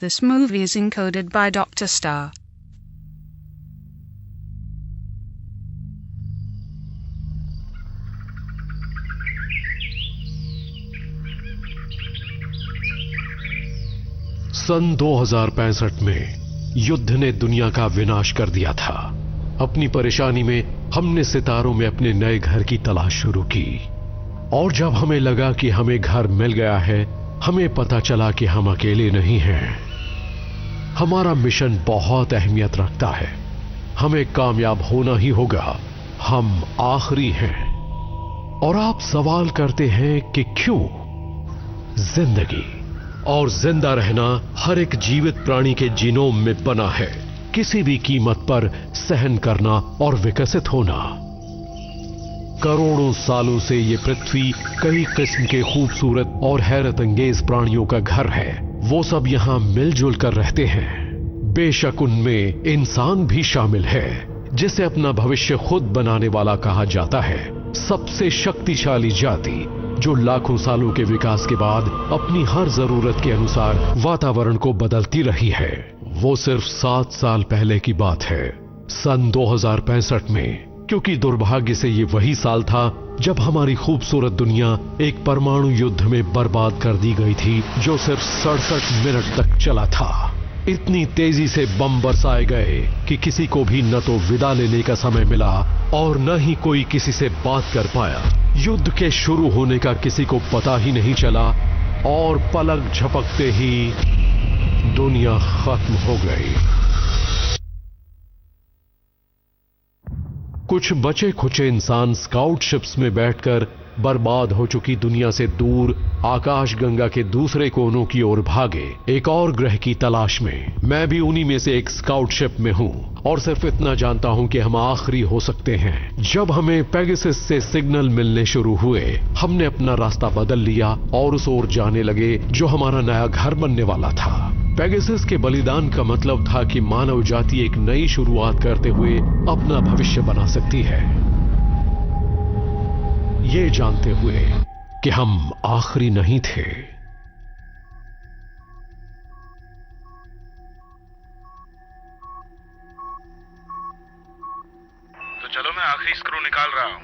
this movie is encoded by Dr. Star. सन 2065 में युद्ध ने दुनिया का विनाश कर दिया था। अपनी परेशानी में हमने सितारों में अपने नए घर की तलाश शुरू की, और जब हमें लगा कि हमें घर मिल गया है, हमें पता चला कि हम अकेले नहीं हैं। हमारा मिशन बहुत अहमियत रखता है। हमें कामयाब होना ही होगा। हम आखिरी हैं। और आप सवाल करते हैं कि क्यों? जिंदगी और जिंदा रहना हर एक जीवित प्राणी के जीनोम में बना है। किसी भी कीमत पर सहन करना और विकसित होना। करोड़ों सालों से ये पृथ्वी कई किस्म के खूबसूरत और हैरत अंगेज प्राणियों का घर है। वो सब यहां मिलजुल कर रहते हैं। बेशक उनमें इंसान भी शामिल है, जिसे अपना भविष्य खुद बनाने वाला कहा जाता है। सबसे शक्तिशाली जाति जो लाखों सालों के विकास के बाद अपनी हर जरूरत के अनुसार वातावरण को बदलती रही है। वो सिर्फ 7 साल पहले की बात है, सन 2065 में, क्योंकि दुर्भाग्य से ये वही साल था जब हमारी खूबसूरत दुनिया एक परमाणु युद्ध में बर्बाद कर दी गई थी, जो सिर्फ 67 मिनट तक चला था। इतनी तेजी से बम बरसाए गए कि किसी को भी न तो विदा लेने का समय मिला और न ही कोई किसी से बात कर पाया। युद्ध के शुरू होने का किसी को पता ही नहीं चला और पलक झपकते ही दुनिया खत्म हो गई। कुछ बचे खुचे इंसान स्काउट शिप्स में बैठकर बर्बाद हो चुकी दुनिया से दूर आकाश गंगा के दूसरे कोनों की ओर भागे, एक और ग्रह की तलाश में। मैं भी उन्हीं में से एक स्काउट शिप में हूं और सिर्फ इतना जानता हूं कि हम आखिरी हो सकते हैं। जब हमें पेगासस से सिग्नल मिलने शुरू हुए, हमने अपना रास्ता बदल लिया और उस ओर जाने लगे जो हमारा नया घर बनने वाला था। पेगासस के बलिदान का मतलब था कि मानव जाति एक नई शुरुआत करते हुए अपना भविष्य बना सकती है, ये जानते हुए कि हम आखिरी नहीं थे। तो चलो मैं आखिरी स्क्रू निकाल रहा हूँ,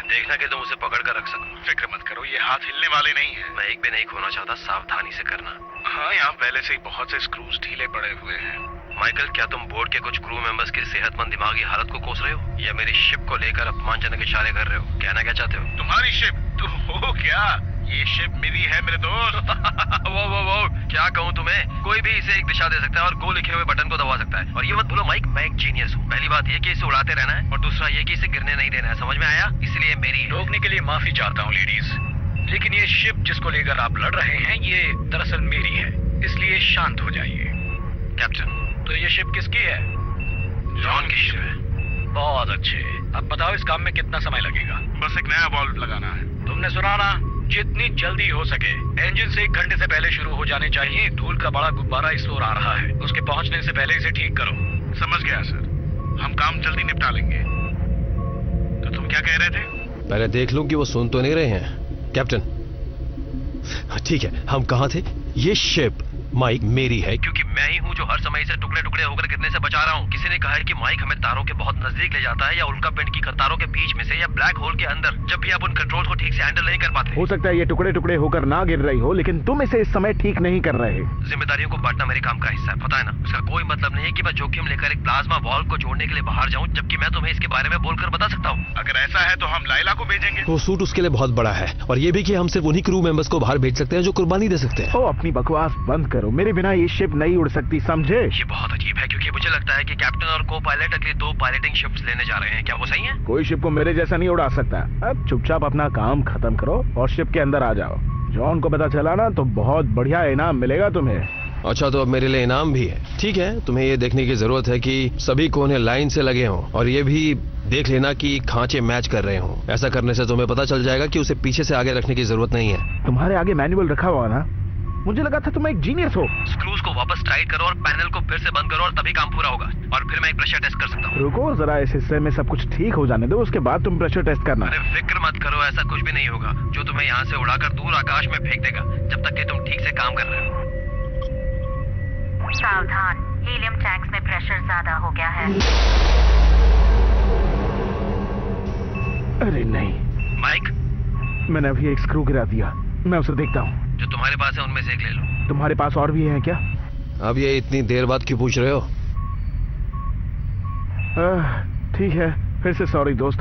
देखना कि तुम उसे पकड़ कर रख सको। फिक्र मत करो, ये हाथ हिलने वाले नहीं है। मैं एक भी नहीं खोना चाहता, सावधानी से करना। हाँ, यहाँ पहले से ही बहुत से स्क्रूज ढीले पड़े हुए हैं। माइकल, क्या तुम बोर्ड के कुछ क्रू मेंबर्स की सेहतमंद दिमागी हालत को कोस रहे हो या मेरी शिप को लेकर अपमानजनक इशारे कर रहे हो? कहना क्या चाहते हो? तुम्हारी शिप? तुम हो क्या? ये शिप मेरी है मेरे दोस्त। वो क्या कहूँ तुम्हें? कोई भी इसे एक दिशा दे सकता है और गो लिखे हुए बटन को दबा सकता है। और ये मत भूलो माइक, मैं एक जीनियस हूँ। पहली बात ये कि इसे उड़ाते रहना है और दूसरा ये कि इसे गिरने नहीं देना है। समझ में आया? इसलिए मेरी रोकने के लिए माफी चाहता हूँ लेडीज, लेकिन ये शिप जिसको लेकर आप लड़ रहे हैं ये दरअसल मेरी है, इसलिए शांत हो जाइए। कैप्टन, तो ये शिप किसकी है? जॉन की शिप है। बहुत अच्छे। अब बताओ इस काम में कितना समय लगेगा? बस एक नया बॉल्व लगाना है। तुमने सुना ना, जितनी जल्दी हो सके। इंजन से 1 घंटे से पहले शुरू हो जाने चाहिए। धूल का बड़ा गुब्बारा इस ओर आ रहा है, उसके पहुंचने से पहले इसे ठीक करो। समझ गया सर, हम काम जल्दी निपटा लेंगे। तो तुम क्या कह रहे थे? पहले देख लूं कि वो सुन तो नहीं रहे हैं। कैप्टन, ठीक है, हम कहाँ थे? ये शिप माइक मेरी है क्योंकि मैं ही हूँ जो हर समय इसे टुकड़े टुकड़े होकर गिरने से बचा रहा हूँ। किसी ने कहा है कि माइक हमें तारों के बहुत नजदीक ले जाता है या उल्का पिंड की कतारों के बीच में से या ब्लैक होल के अंदर, जब भी आप उन कंट्रोल को ठीक से हैंडल नहीं कर पाते। हो सकता है ये टुकड़े टुकड़े होकर ना गिर रही हो, लेकिन तुम इसे इस समय ठीक नहीं कर रहे। जिम्मेदारियों को बांटना मेरे काम का हिस्सा है, पता है ना? इसका कोई मतलब नहीं है कि मैं जोखिम लेकर एक प्लाज्मा वॉल्व को जोड़ने के लिए बाहर जाऊँ, जबकि मैं तुम्हें इसके बारे में बोलकर बता सकता हूँ। अगर ऐसा है तो हम लाइला को भेजेंगे। वो सूट उसके लिए बहुत बड़ा है, और ये भी कि हम सिर्फ उन्हीं क्रू मेंबर्स को बाहर भेज सकते हैं जो कुर्बानी दे सकते हैं। ओ, अपनी बकवास बंद करो। मेरे बिना ये शिप नहीं उड़ सकती, समझे? ये बहुत अजीब है क्योंकि मुझे लगता है कि कैप्टन और को पायलट अगली 2 पायलटिंग शिप्स लेने जा रहे हैं। क्या वो सही है? कोई शिप को मेरे जैसा नहीं उड़ा सकता। अब चुपचाप अपना काम खत्म करो और शिप के अंदर आ जाओ। जॉन को पता चला ना तो बहुत बढ़िया इनाम मिलेगा तुम्हें। अच्छा, तो अब मेरे लिए इनाम भी है। ठीक है, तुम्हें ये देखने की जरूरत है कि सभी कोने लाइन से लगे हों, और ये भी देख लेना कि खांचे मैच कर रहे हों। ऐसा करने से तुम्हें पता चल जाएगा कि उसे पीछे से आगे रखने की जरूरत नहीं है। तुम्हारे आगे मैनुअल रखा हुआ ना? मुझे लगा था तुम एक जीनियस हो। स्क्रूज को वापस टाइट करो और पैनल को फिर से बंद करो और तभी काम पूरा होगा, और फिर मैं एक प्रेशर टेस्ट कर सकता हूँ। रुको जरा, इस हिस्से में सब कुछ ठीक हो जाने दो, उसके बाद तुम प्रेशर टेस्ट करना। अरे फिक्र मत करो, ऐसा कुछ भी नहीं होगा जो तुम्हें यहाँ से उड़ाकर दूर आकाश में फेंक देगा, जब तक कि तुम ठीक से काम कर रहे हो। सावधान, हीलियम टैंक्स में प्रेशर ज्यादा हो गया है। अरे नहीं माइक, मैंने अभी एक स्क्रू गिरा दिया, मैं उसे देखता हूँ। जो तुम्हारे पास है उनमें से एक ले लो। तुम्हारे पास और भी हैं क्या? अब ये इतनी देर बाद क्यों पूछ रहे हो? ठीक है, फिर से सॉरी दोस्त।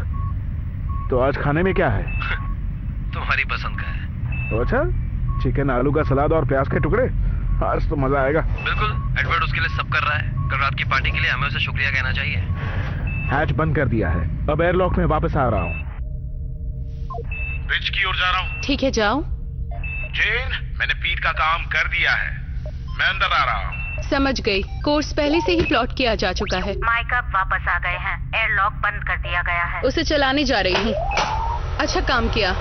तो आज खाने में क्या है? तुम्हारी पसंद का है। तो अच्छा, चिकन, आलू का सलाद और प्याज के टुकड़े। आज तो मजा आएगा। बिल्कुल, एडवर्ड उसके लिए सब कर रहा है। कल रात की पार्टी के लिए हमें उसे शुक्रिया कहना चाहिए। हैच बंद कर दिया है, अब एयरलॉक में वापस आ रहा हूँ। ब्रिज की ओर जा रहा हूँ। ठीक है, जाओ। जेन, मैंने पीट का काम कर दिया है, मैं अंदर आ रहा हूँ। समझ गई, कोर्स पहले से ही प्लॉट किया जा चुका है। माइक अब वापस आ गए हैं, एयरलॉक बंद कर दिया गया है। उसे चलाने जा रही हूँ। अच्छा काम किया।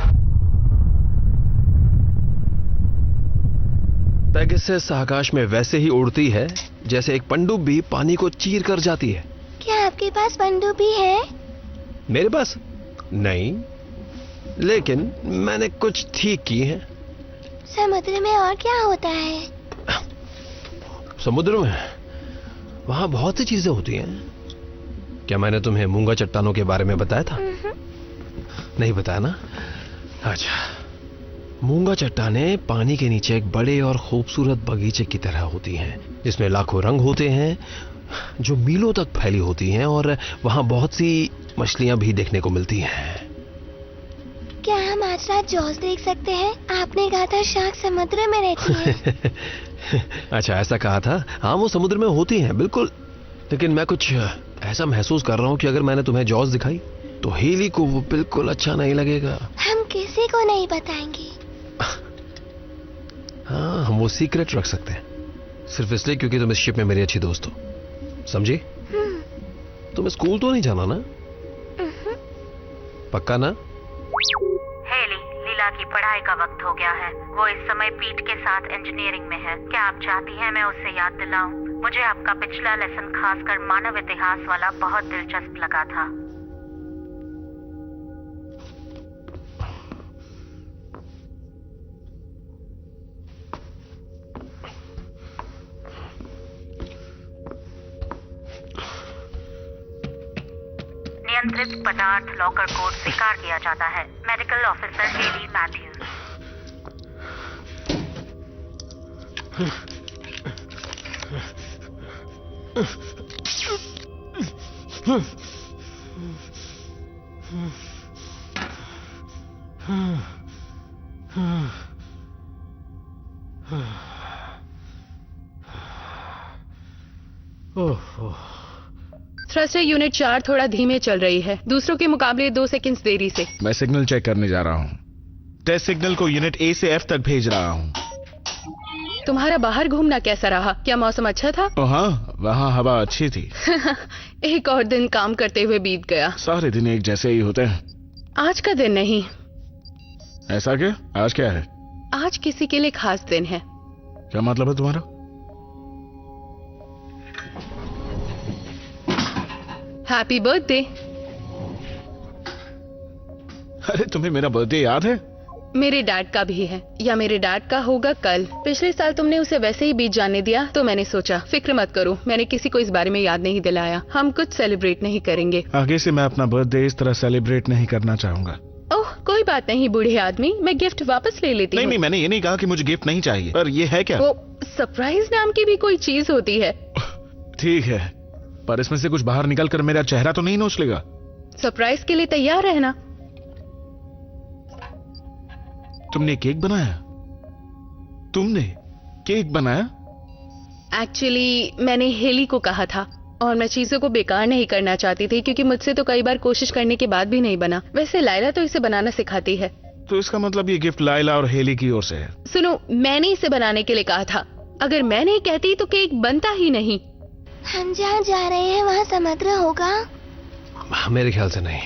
पेगासस आकाश में वैसे ही उड़ती है जैसे एक पनडुब्बी भी पानी को चीर कर जाती है। क्या आपके पास पनडुब्बी है? मेरे पास नहीं, लेकिन मैंने कुछ ठीक की है। समुद्र में और क्या होता है? समुद्र में वहां बहुत सी चीजें होती हैं। क्या मैंने तुम्हें मूंगा चट्टानों के बारे में बताया था? नहीं बताया ना? अच्छा, मूंगा चट्टानें पानी के नीचे एक बड़े और खूबसूरत बगीचे की तरह होती हैं, जिसमें लाखों रंग होते हैं, जो मीलों तक फैली होती हैं, और वहां बहुत सी मछलियां भी देखने को मिलती हैं। क्या हम आज रात जॉज देख सकते हैं? आपने कहा था शार्क समुद्र में रहती है। अच्छा, ऐसा कहा था? हाँ, वो समुद्र में होती हैं, बिल्कुल। लेकिन मैं कुछ ऐसा महसूस कर रहा हूँ कि अगर मैंने तुम्हें जॉज दिखाई तो हेली को वो बिल्कुल अच्छा नहीं लगेगा। हम किसी को नहीं बताएंगे। हाँ, हम वो सीक्रेट रख सकते हैं, सिर्फ इसलिए क्योंकि तुम इस शिप में मेरी अच्छी दोस्त हो, समझी? तुम्हें स्कूल तो नहीं जाना ना? पक्का ना? हेली, लीला की पढ़ाई का वक्त हो गया है। वो इस समय पीट के साथ इंजीनियरिंग में है। क्या आप चाहती हैं मैं उससे याद दिलाऊं? मुझे आपका पिछला लेसन खासकर मानव इतिहास वाला बहुत दिलचस्प लगा था। नियंत्रित पदार्थ लॉकर कोड स्वीकार किया जाता है। Medical officer Haley Mathews. Thruster unit 4 थोड़ा धीमे चल रही है, दूसरों के मुकाबले 2 सेकंड्स देरी से। मैं सिग्नल चेक करने जा रहा हूँ। टेस्ट सिग्नल को यूनिट ए से एफ तक भेज रहा हूँ। तुम्हारा बाहर घूमना कैसा रहा? क्या मौसम अच्छा था? हाँ, वहाँ हवा अच्छी थी। एक और दिन काम करते हुए बीत गया। सारे दिन एक जैसे ही होते हैं। आज का दिन नहीं। ऐसा क्या? आज क्या है? आज किसी के लिए खास दिन है। क्या मतलब है तुम्हारा? Happy birthday. अरे, तुम्हें मेरा बर्थडे याद है? मेरे डैड का भी है, या मेरे डैड का होगा कल। पिछले साल तुमने उसे वैसे ही बीत जाने दिया, तो मैंने सोचा फिक्र मत करो, मैंने किसी को इस बारे में याद नहीं दिलाया। हम कुछ सेलिब्रेट नहीं करेंगे। आगे से मैं अपना बर्थडे इस तरह सेलिब्रेट नहीं करना चाहूंगा। ओह, कोई बात नहीं बूढ़े आदमी, मैं गिफ्ट वापस ले लेती हूँ। नहीं, मैंने ये नहीं कहा कि मुझे गिफ्ट नहीं चाहिए। पर ये है क्या? वो सरप्राइज नाम की भी कोई चीज होती है। ठीक है, पर इसमें से कुछ बाहर निकल कर मेरा चेहरा तो नहीं नोच लेगा? सरप्राइज के लिए तैयार रहना। तुमने केक बनाया? तुमने केक बनाया? एक्चुअली मैंने हेली को कहा था, और मैं चीजों को बेकार नहीं करना चाहती थी, क्योंकि मुझसे तो कई बार कोशिश करने के बाद भी नहीं बना। वैसे लाइला तो इसे बनाना सिखाती है। तो इसका मतलब ये गिफ्ट लाइला और हेली की ओर से है? सुनो, मैंने इसे बनाने के लिए कहा था। अगर मैं नहीं कहती तो केक बनता ही नहीं। हम जहाँ जा रहे हैं वहाँ समुद्र होगा? मेरे ख्याल से नहीं।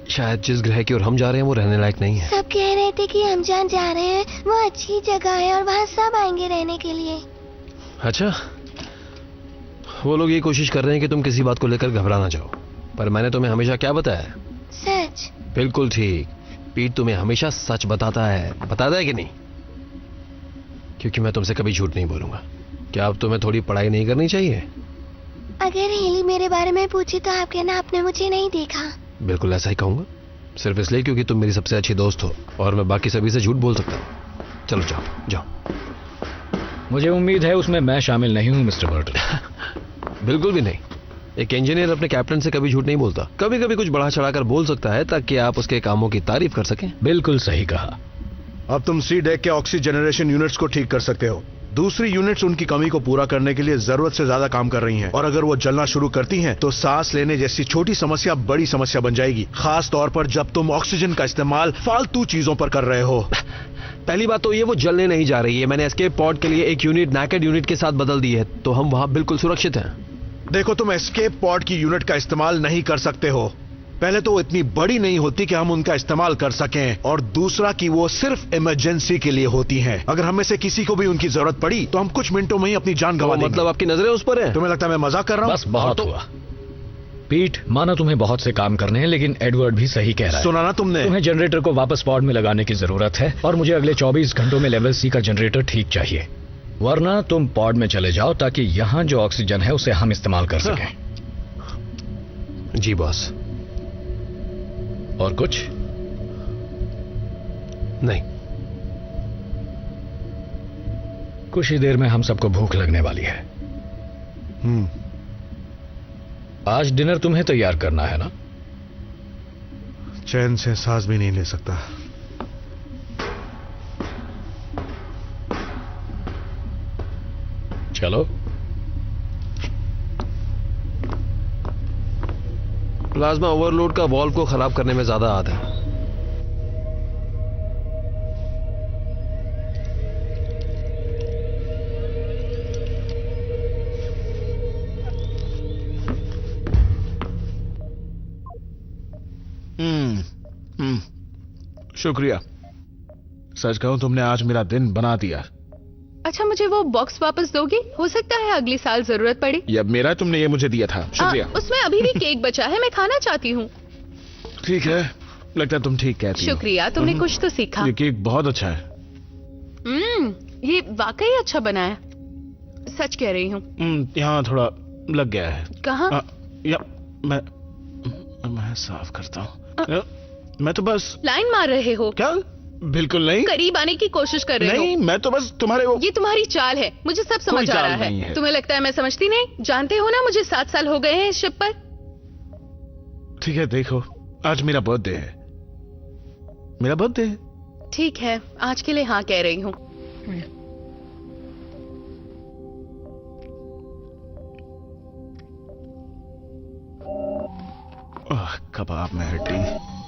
शायद जिस ग्रह की ओर हम जा रहे हैं वो रहने लायक नहीं है। सब कह रहे थे कि हम जहाँ जा रहे हैं वो अच्छी जगह है और वहाँ सब आएंगे रहने के लिए। अच्छा, वो लोग ये कोशिश कर रहे हैं कि तुम किसी बात को लेकर घबरा ना जाओ, पर मैंने तुम्हें हमेशा क्या बताया? सच। बिल्कुल ठीक। पीट तुम्हें हमेशा सच बताता है कि नहीं? क्योंकि मैं तुमसे कभी झूठ नहीं बोलूंगा। क्या अब तुम्हें थोड़ी पढ़ाई नहीं करनी चाहिए? अगर हेली मेरे बारे में पूछी तो आप कहना आपने मुझे नहीं देखा। बिल्कुल ऐसा ही कहूंगा, सिर्फ इसलिए क्योंकि तुम मेरी सबसे अच्छी दोस्त हो और मैं बाकी सभी से झूठ बोल सकता हूँ। चलो जाओ जाओ। मुझे उम्मीद है उसमें मैं शामिल नहीं हूँ मिस्टर बर्टन। बिल्कुल भी नहीं। एक इंजीनियर अपने कैप्टन से कभी झूठ नहीं बोलता। कभी कभी कुछ बढ़ा चढ़ाकर बोल सकता है ताकि आप उसके कामों की तारीफ कर सकें। बिल्कुल सही कहा। अब तुम सी डेक के ऑक्सीजनरेशन यूनिट्स को ठीक कर सकते हो। दूसरी यूनिट्स उनकी कमी को पूरा करने के लिए जरूरत से ज्यादा काम कर रही हैं, और अगर वो जलना शुरू करती हैं तो सांस लेने जैसी छोटी समस्या बड़ी समस्या बन जाएगी, खास तौर पर जब तुम ऑक्सीजन का इस्तेमाल फालतू चीजों पर कर रहे हो। पहली बात तो ये वो जलने नहीं जा रही है। मैंने एस्केप पॉड के लिए एक यूनिट नैकेड यूनिट के साथ बदल दी है, तो हम वहां बिल्कुल सुरक्षित हैं। देखो, तुम एस्केप पॉड की यूनिट का इस्तेमाल नहीं कर सकते हो। पहले तो वो इतनी बड़ी नहीं होती कि हम उनका इस्तेमाल कर सकें, और दूसरा कि वो सिर्फ इमरजेंसी के लिए होती हैं। अगर हम में से किसी को भी उनकी जरूरत पड़ी तो हम कुछ मिनटों में ही अपनी जान गंवा देंगे। मतलब आपकी नजरें उस पर हैं? तुम्हें लगता है मैं मजाक कर रहा हूं? बस बहुत हुआ। पीट, माना तुम्हें बहुत से काम करने हैं, लेकिन एडवर्ड भी सही कह रहा है। सुना ना तुमने? तुम्हें जनरेटर को वापस पॉड में लगाने की जरूरत है, और मुझे अगले 24 घंटों में लेवल सी का जनरेटर ठीक चाहिए, वरना तुम पॉड में चले जाओ ताकि यहां जो ऑक्सीजन है उसे हम इस्तेमाल कर सकें। जी बॉस। और कुछ नहीं। कुछ ही देर में हम सबको भूख लगने वाली है। आज डिनर तुम्हें तैयार करना है ना? चैन से सांस भी नहीं ले सकता। चलो। प्लाज्मा ओवरलोड का वॉल्व को खराब करने में ज्यादा हाथ है। शुक्रिया। सच कहूं, तुमने आज मेरा दिन बना दिया। अच्छा, मुझे वो बॉक्स वापस दोगे? हो सकता है अगली साल जरूरत पड़े। ये मेरा, तुमने ये मुझे दिया था। शुक्रिया। उसमें अभी भी केक बचा है, मैं खाना चाहती हूँ। ठीक है, लगता है तुम ठीक कहती हो। शुक्रिया, तुमने कुछ तो सीखा। ये केक बहुत अच्छा है। ये वाकई अच्छा बना है, सच कह रही हूँ। यहाँ थोड़ा लग गया है। कहाँ? मैं साफ करता हूँ। मैं तो बस लाइन मार रहे हो क्या? बिल्कुल नहीं। करीब आने की कोशिश कर रहे हो। नहीं, मैं तो बस तुम्हारे वो... ये तुम्हारी चाल है, मुझे सब समझ आ रहा है। तुम्हें लगता है मैं समझती नहीं? जानते हो ना, मुझे 7 साल हो गए हैं इस शिप पर। ठीक है, देखो, आज मेरा बर्थडे है। मेरा बर्थडे है। ठीक है, आज के लिए हाँ कह रही हूँ। कबाब में हड्डी।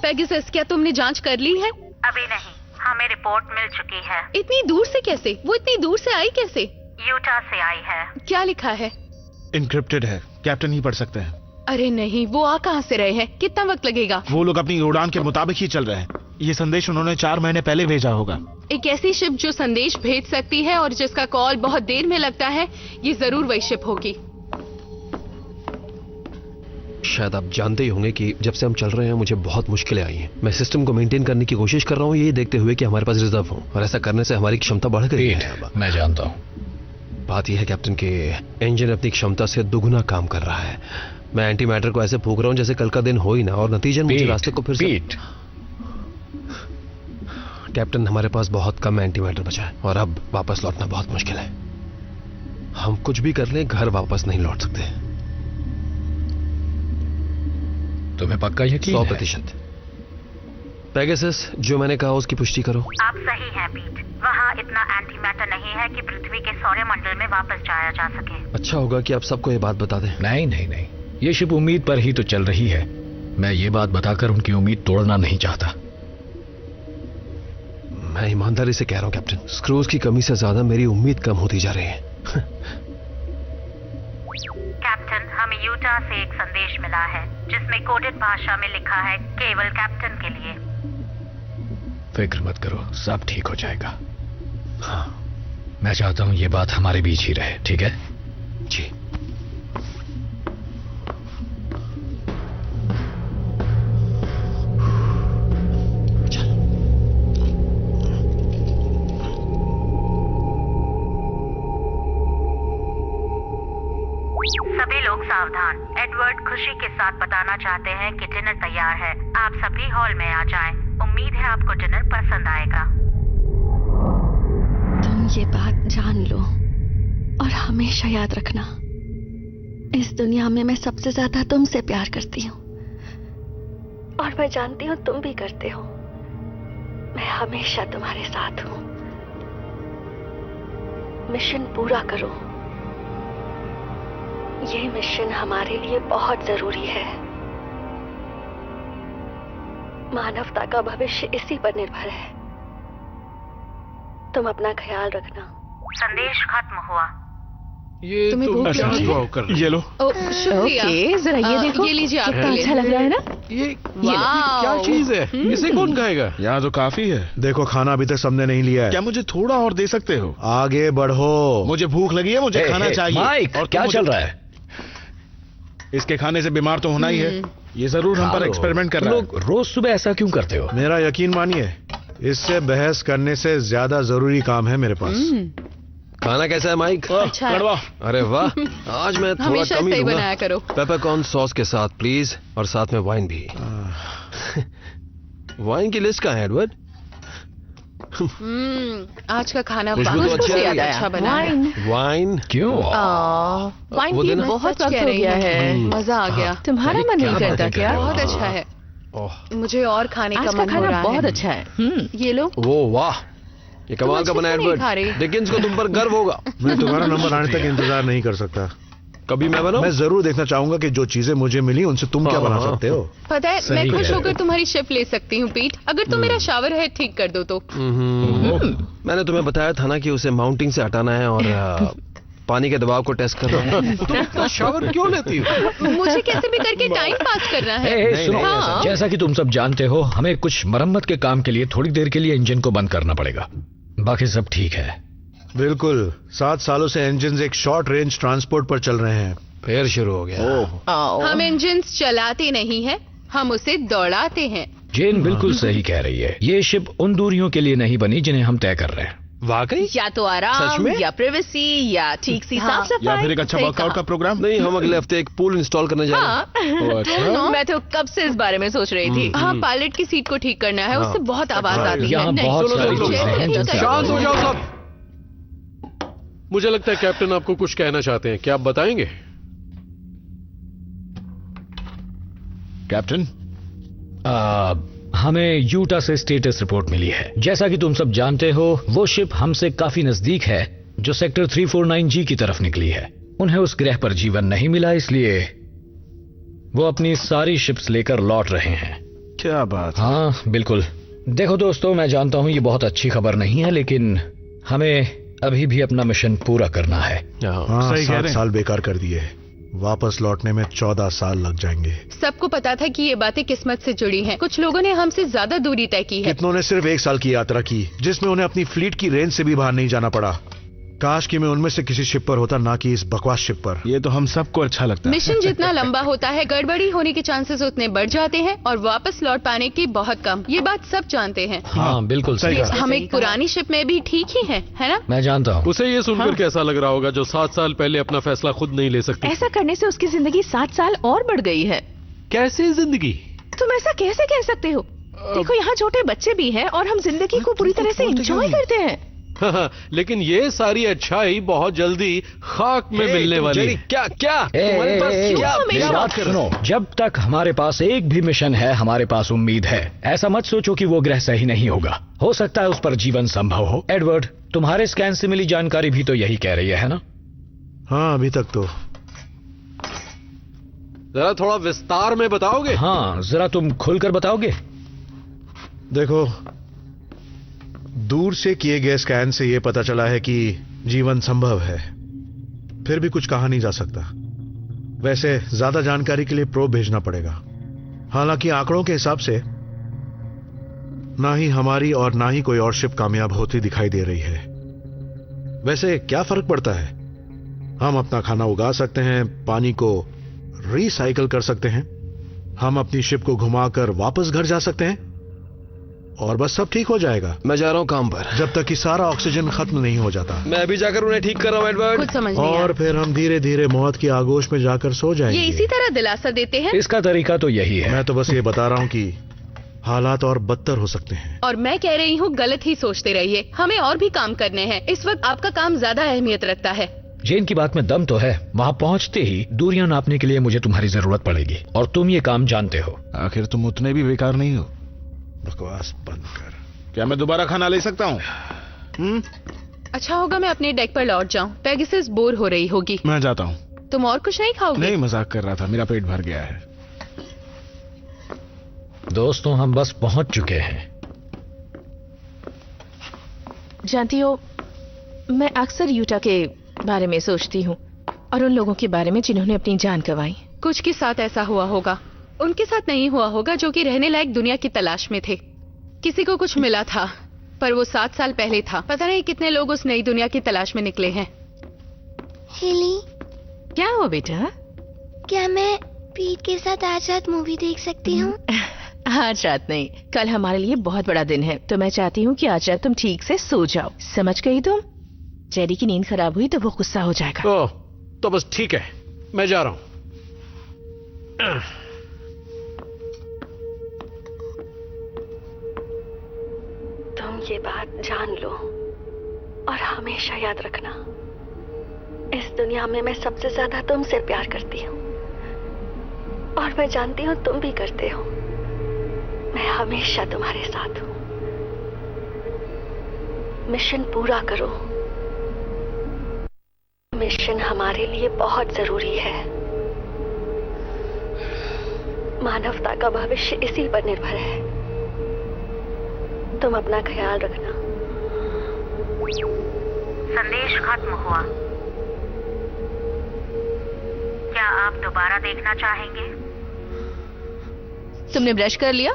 पेगासस, क्या तुमने जांच कर ली है? अभी नहीं, हमें रिपोर्ट मिल चुकी है। इतनी दूर से कैसे? वो इतनी दूर से आई कैसे? यूटा से आई है। क्या लिखा है? इनक्रिप्टेड है, कैप्टन ही पढ़ सकते हैं। अरे नहीं, वो आ कहाँ से रहे हैं? कितना वक्त लगेगा? वो लोग अपनी उड़ान के मुताबिक ही चल रहे हैं। ये संदेश उन्होंने 4 महीने पहले भेजा होगा। एक ऐसी शिप जो संदेश भेज सकती है और जिसका कॉल बहुत देर में लगता है, ये जरूर वही शिप होगी। शायद आप जानते ही होंगे कि जब से हम चल रहे हैं मुझे बहुत मुश्किलें आई हैं। मैं सिस्टम को मेंटेन करने की कोशिश कर रहा हूँ, ये देखते हुए कि हमारे पास रिजर्व हो, और ऐसा करने से हमारी क्षमता बढ़ गई है। मैं जानता हूँ। बात यह है कैप्टन के इंजन अपनी क्षमता से दुगुना काम कर रहा है। मैं एंटी मैटर को ऐसे फूंक रहा हूँ जैसे कल का दिन हो ही ना, और नतीजन मुझे रास्ते को फिर से... कैप्टन, हमारे पास बहुत कम एंटी मैटर बचा है और अब वापस लौटना बहुत मुश्किल है। हम कुछ भी कर लें, घर वापस नहीं लौट सकते। तुम्हें पक्का यकीन? 100%। पेगासस, जो मैंने कहा उसकी पुष्टि करो। आप सही हैं पीट, वहाँ इतना एंटी मैटर नहीं है कि पृथ्वी के सौरमंडल में वापस जाया जा सके। अच्छा होगा कि आप सबको ये बात बता दें। नहीं नहीं नहीं, ये शिप उम्मीद पर ही तो चल रही है। मैं ये बात बताकर उनकी उम्मीद तोड़ना नहीं चाहता। मैं ईमानदारी से कह रहा हूं कैप्टन, स्क्रूज की कमी से ज्यादा मेरी उम्मीद कम होती जा रही है। कैप्टन, हमें यूटा से एक संदेश मिला है जिसमें कोडेड भाषा में लिखा है, केवल कैप्टन के लिए। फिक्र मत करो, सब ठीक हो जाएगा। हाँ, मैं चाहता हूं ये बात हमारे बीच ही रहे, ठीक है? जी। सावधान। एडवर्ड खुशी के साथ बताना चाहते हैं कि डिनर तैयार है। आप सभी हॉल में आ जाएं। उम्मीद है आपको डिनर पसंद आएगा। तुम ये बात जान लो और हमेशा याद रखना, इस दुनिया में मैं सबसे ज्यादा तुमसे प्यार करती हूँ और मैं जानती हूँ तुम भी करते हो। मैं हमेशा तुम्हारे साथ हूँ। मिशन पूरा करो। ये मिशन हमारे लिए बहुत जरूरी है। मानवता का भविष्य इसी पर निर्भर है। तुम अपना ख्याल रखना। संदेश खत्म हुआ। ये तुम्हें तो भूख अच्छा लगी? हुआ कर ये लो। शुक्रिया। ओके, जरा ये देखो। ये लीजिए आपके लिए। अच्छा लग रहा है ना? ये क्या चीज है? इसे कौन खाएगा? यहाँ तो काफी है। देखो खाना अभी तक सबने नहीं लिया है। क्या मुझे थोड़ा और दे सकते हो? आगे बढ़ो। मुझे भूख लगी है, मुझे खाना चाहिए। माइक, और क्या चल रहा है? इसके खाने से बीमार तो होना ही है। ये जरूर हम पर एक्सपेरिमेंट कर रहा है। लोग रोज सुबह ऐसा क्यों करते हो? मेरा यकीन मानिए, इससे बहस करने से ज्यादा जरूरी काम है मेरे पास। खाना कैसा है माइक? अच्छा है। कड़वा। अरे वाह, आज मैं थोड़ा हमेशा कम ही सही लूंगा। बनाया करो। पेपरकॉर्न सॉस के साथ प्लीज, और साथ में वाइन भी। वाइन की लिस्ट कहाँ है एडवर्ड? आज का खाना खुशबू तो बहुत अच्छी आ रही है। अच्छा बना है। वाइन क्यों? वाइन वो पी देना। बहुत सच वक्त कह हो रही गया हूँ। है। मजा आ गया। तुम्हारा अरे मन क्या नहीं करता बातें कर क्या? रहे हो? बहुत अच्छा है। ओह, मुझे और खाने आज का का मन हो खाना रहा बहुत है। अच्छा है। ये लो। वो वाह, ये कमाल का अच्छे बना से नहीं एडवर्ड। खा रही। डिकिंस को तुम पर गर्व होगा। मैं तुम्हारा नंबर आने तक इंतजार नहीं कर सकता। कभी मैं बनाऊं? मैं जरूर देखना चाहूंगा कि जो चीजें मुझे मिली उनसे तुम क्या बना सकते हो। पता है, सही मैं खुश कह होकर रहे हो। तुम्हारी शिफ्ट ले सकती हूँ पीट, अगर तुम मेरा शावर है ठीक कर दो तो। मैंने तुम्हें बताया था ना कि उसे माउंटिंग से हटाना है और पानी के दबाव को टेस्ट करना है। तुम शावर क्यों लेती हो? मुझे कैसे भी करके टाइम पास करना है। हे, सुनो, हाँ। जैसा कि तुम सब जानते हो, हमें कुछ मरम्मत के काम के लिए थोड़ी देर के लिए इंजन को बंद करना पड़ेगा। बाकी सब ठीक है। बिल्कुल, 7 सालों से इंजन एक शॉर्ट रेंज ट्रांसपोर्ट पर चल रहे हैं। फिर शुरू हो गया। हम इंजन चलाते नहीं हैं, हम उसे दौड़ाते हैं। जेन बिल्कुल सही कह रही है। ये शिप उन दूरियों के लिए नहीं बनी जिन्हें हम तय कर रहे हैं। वाकई? या तो सच आराम में? या प्राइवेसी या ठीक सी साफ सफाई। या फिर एक अच्छा सही वर्कआउट कहा। का प्रोग्राम। नहीं, हम अगले हफ्ते एक पूल इंस्टॉल करने जा रहे हैं। हाँ। अच्छा। मैं तो कब से इस बारे में सोच रही थी। हाँ, पायलट की सीट को ठीक करना है, उससे बहुत आवाज आती है। यहाँ नहीं, बहुत सुनो, सारी सुनो, चीजें हैं ठीक जिनसे करो। शांत हो जाओ सब। मुझे लगता है कैप्टन आपको कुछ कहना चाहते हैं। क्या आप बताएंगे? कैप्टन, हमें यूटा से स्टेटस रिपोर्ट मिली है। जैसा कि तुम सब जानते हो, वो शिप हमसे काफी नजदीक है जो सेक्टर 349G की तरफ निकली है। उन्हें उस ग्रह पर जीवन नहीं मिला, इसलिए वो अपनी सारी शिप्स लेकर लौट रहे हैं। क्या बात। हाँ बिल्कुल। देखो दोस्तों, मैं जानता हूं ये बहुत अच्छी खबर नहीं है, लेकिन हमें अभी भी अपना मिशन पूरा करना है। हाँ, सही कह रहे 7 हैं। साल बेकार कर दिए। वापस लौटने में 14 साल लग जाएंगे। सबको पता था कि ये बातें किस्मत से जुड़ी हैं। कुछ लोगों ने हमसे ज्यादा दूरी तय की है। कितनों ने सिर्फ 1 साल की यात्रा की, जिसमें उन्हें अपनी फ्लीट की रेंज से भी बाहर नहीं जाना पड़ा। काश कि मैं उनमें से किसी शिप पर होता, ना कि इस बकवास शिप पर। ये तो हम सबको अच्छा लगता है। मिशन जितना लंबा होता है, गड़बड़ी होने के चांसेस उतने बढ़ जाते हैं और वापस लौट पाने की बहुत कम। ये बात सब जानते हैं। हाँ बिल्कुल सही कहा। हम एक पुरानी शिप में भी ठीक ही हैं, है ना? मैं जानता हूँ। उसे ये सुनकर कैसा लग रहा होगा जो 7 साल पहले अपना फैसला खुद नहीं ले सकती? ऐसा करने से उसकी जिंदगी 7 साल और बढ़ गई है। कैसे जिंदगी? तुम ऐसा कैसे कह सकते हो? देखो, यहाँ छोटे बच्चे भी हैं और हम जिंदगी को पूरी तरह से एंजॉय करते हैं। लेकिन ये सारी अच्छाई बहुत जल्दी खाक में मिलने वाली जेरी, है। क्या क्या तुम्हारे पास क्या मेरी क्या बात सुनो। जब तक हमारे पास एक भी मिशन है, हमारे पास उम्मीद है। ऐसा मत सोचो कि वो ग्रह सही नहीं होगा। हो सकता है उस पर जीवन संभव हो। एडवर्ड, तुम्हारे स्कैन से मिली जानकारी भी तो यही कह रही है ना? हाँ, अभी तक तो। जरा थोड़ा विस्तार में बताओगे? हाँ, जरा तुम खुलकर बताओगे। देखो, दूर से किए गए स्कैन से यह पता चला है कि जीवन संभव है, फिर भी कुछ कहा नहीं जा सकता। वैसे ज्यादा जानकारी के लिए प्रोब भेजना पड़ेगा। हालांकि आंकड़ों के हिसाब से ना ही हमारी और ना ही कोई और शिप कामयाब होती दिखाई दे रही है। वैसे क्या फर्क पड़ता है? हम अपना खाना उगा सकते हैं, पानी को रिसाइकल कर सकते हैं, हम अपनी शिप को घुमाकर वापस घर जा सकते हैं। और बस सब ठीक हो जाएगा। मैं जा रहा हूँ काम पर, जब तक कि सारा ऑक्सीजन खत्म नहीं हो जाता। मैं अभी जाकर उन्हें ठीक कर रहा हूँ एडवर्ड। कुछ समझ नहीं और फिर हम धीरे धीरे मौत की आगोश में जाकर सो जाएंगे। ये इसी तरह दिलासा देते हैं। इसका तरीका तो यही है। मैं तो बस ये बता रहा हूँ कि हालात और बदतर हो सकते हैं। और मैं कह रही हूँ गलत ही सोचते रहिए, हमें और भी काम करने हैं। इस वक्त आपका काम ज्यादा अहमियत रखता है। जेन की बात में दम तो है। वहाँ पहुँचते ही दूरियां नापने के लिए मुझे तुम्हारी जरूरत पड़ेगी और तुम ये काम जानते हो। आखिर तुम उतने भी बेकार नहीं हो। बकवास बंद कर। क्या मैं दोबारा खाना ले सकता हूँ? अच्छा होगा मैं अपने डेक पर लौट जाऊँ। पेगासस बोर हो रही होगी। मैं जाता हूँ। तुम और कुछ नहीं खाओगे? नहीं, मजाक कर रहा था, मेरा पेट भर गया है। दोस्तों हम बस पहुंच चुके हैं। जानती हो, मैं अक्सर यूटा के बारे में सोचती हूँ और उन लोगों के बारे में जिन्होंने अपनी जान गंवाई। कुछ के साथ ऐसा हुआ होगा, उनके साथ नहीं हुआ होगा जो कि रहने लायक दुनिया की तलाश में थे। किसी को कुछ मिला था पर वो 7 साल पहले था। पता नहीं कितने लोग उस नई दुनिया की तलाश में निकले हैं। हेली, क्या हुआ बेटा? क्या मैं पीट के साथ आज रात मूवी देख सकती हूँ? आज रात नहीं, कल हमारे लिए बहुत बड़ा दिन है, तो मैं चाहती हूँ कि आज रात तुम ठीक से सो जाओ। समझ गई तुम? जेडी की नींद खराब हुई तो वो गुस्सा हो जाएगा। ओह, तो बस ठीक है, मैं जा रहा हूं। तुम ये बात जान लो और हमेशा याद रखना, इस दुनिया में मैं सबसे ज्यादा तुमसे प्यार करती हूँ और मैं जानती हूँ तुम भी करते हो। मैं हमेशा तुम्हारे साथ हूँ। मिशन पूरा करो। मिशन हमारे लिए बहुत जरूरी है। मानवता का भविष्य इसी पर निर्भर है। तुम अपना ख्याल रखना। संदेश खत्म हुआ। क्या आप दोबारा देखना चाहेंगे? तुमने ब्रश कर लिया?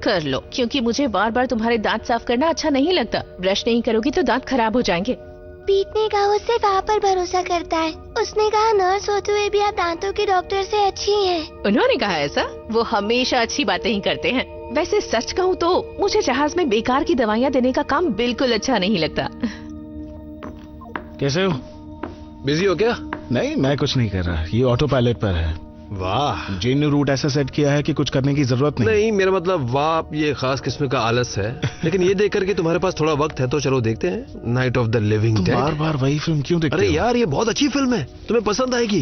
कर लो, क्योंकि मुझे बार बार तुम्हारे दांत साफ करना अच्छा नहीं लगता। ब्रश नहीं करोगी तो दांत खराब हो जाएंगे। पीट ने कहा वो सिर्फ आप पर भरोसा करता है। उसने कहा नर्स होते हुए भी आप दांतों के डॉक्टर से अच्छी हैं। उन्होंने कहा ऐसा? वो हमेशा अच्छी बातें ही करते हैं। वैसे सच कहूँ तो मुझे जहाज में बेकार की दवाइयाँ देने का काम बिल्कुल अच्छा नहीं लगता। कैसे हो? बिजी हो क्या? नहीं, मैं कुछ नहीं कर रहा, ये ऑटो पायलट पर है। वाह, जेन ने रूट ऐसा सेट किया है कि कुछ करने की जरूरत नहीं। नहीं, मेरा मतलब वाह, ये खास किस्म का आलस है। लेकिन ये देख करके तुम्हारे पास थोड़ा वक्त है तो चलो देखते हैं Night of the Living Dead. बार बार वही फिल्म क्यों देखते अरे हो? यार, ये बहुत अच्छी फिल्म है, तुम्हें पसंद आएगी।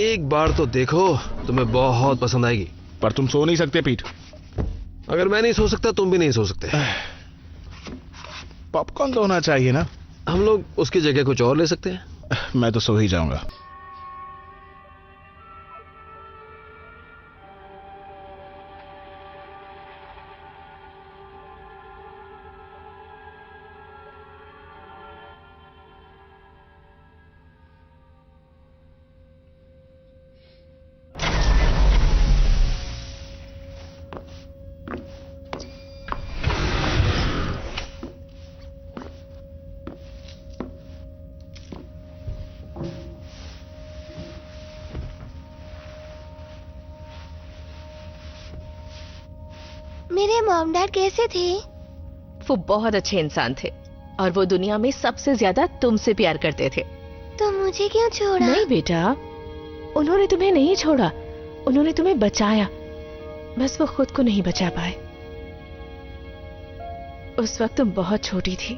एक बार तो देखो, तुम्हें बहुत पसंद आएगी। पर तुम सो नहीं सकते पीट। अगर मैं नहीं सो सकता तुम भी नहीं सो सकते। पॉपकॉर्न तो होना चाहिए ना। हम लोग उसकी जगह कुछ और ले सकते हैं। मैं तो सो ही जाऊंगा। मेरे मॉम डैड कैसे थे? वो बहुत अच्छे इंसान थे और वो दुनिया में सबसे ज्यादा तुमसे प्यार करते थे। तो मुझे क्यों छोड़ा? नहीं बेटा, उन्होंने तुम्हें नहीं छोड़ा, उन्होंने तुम्हें बचाया। बस वो खुद को नहीं बचा पाए। उस वक्त तुम बहुत छोटी थी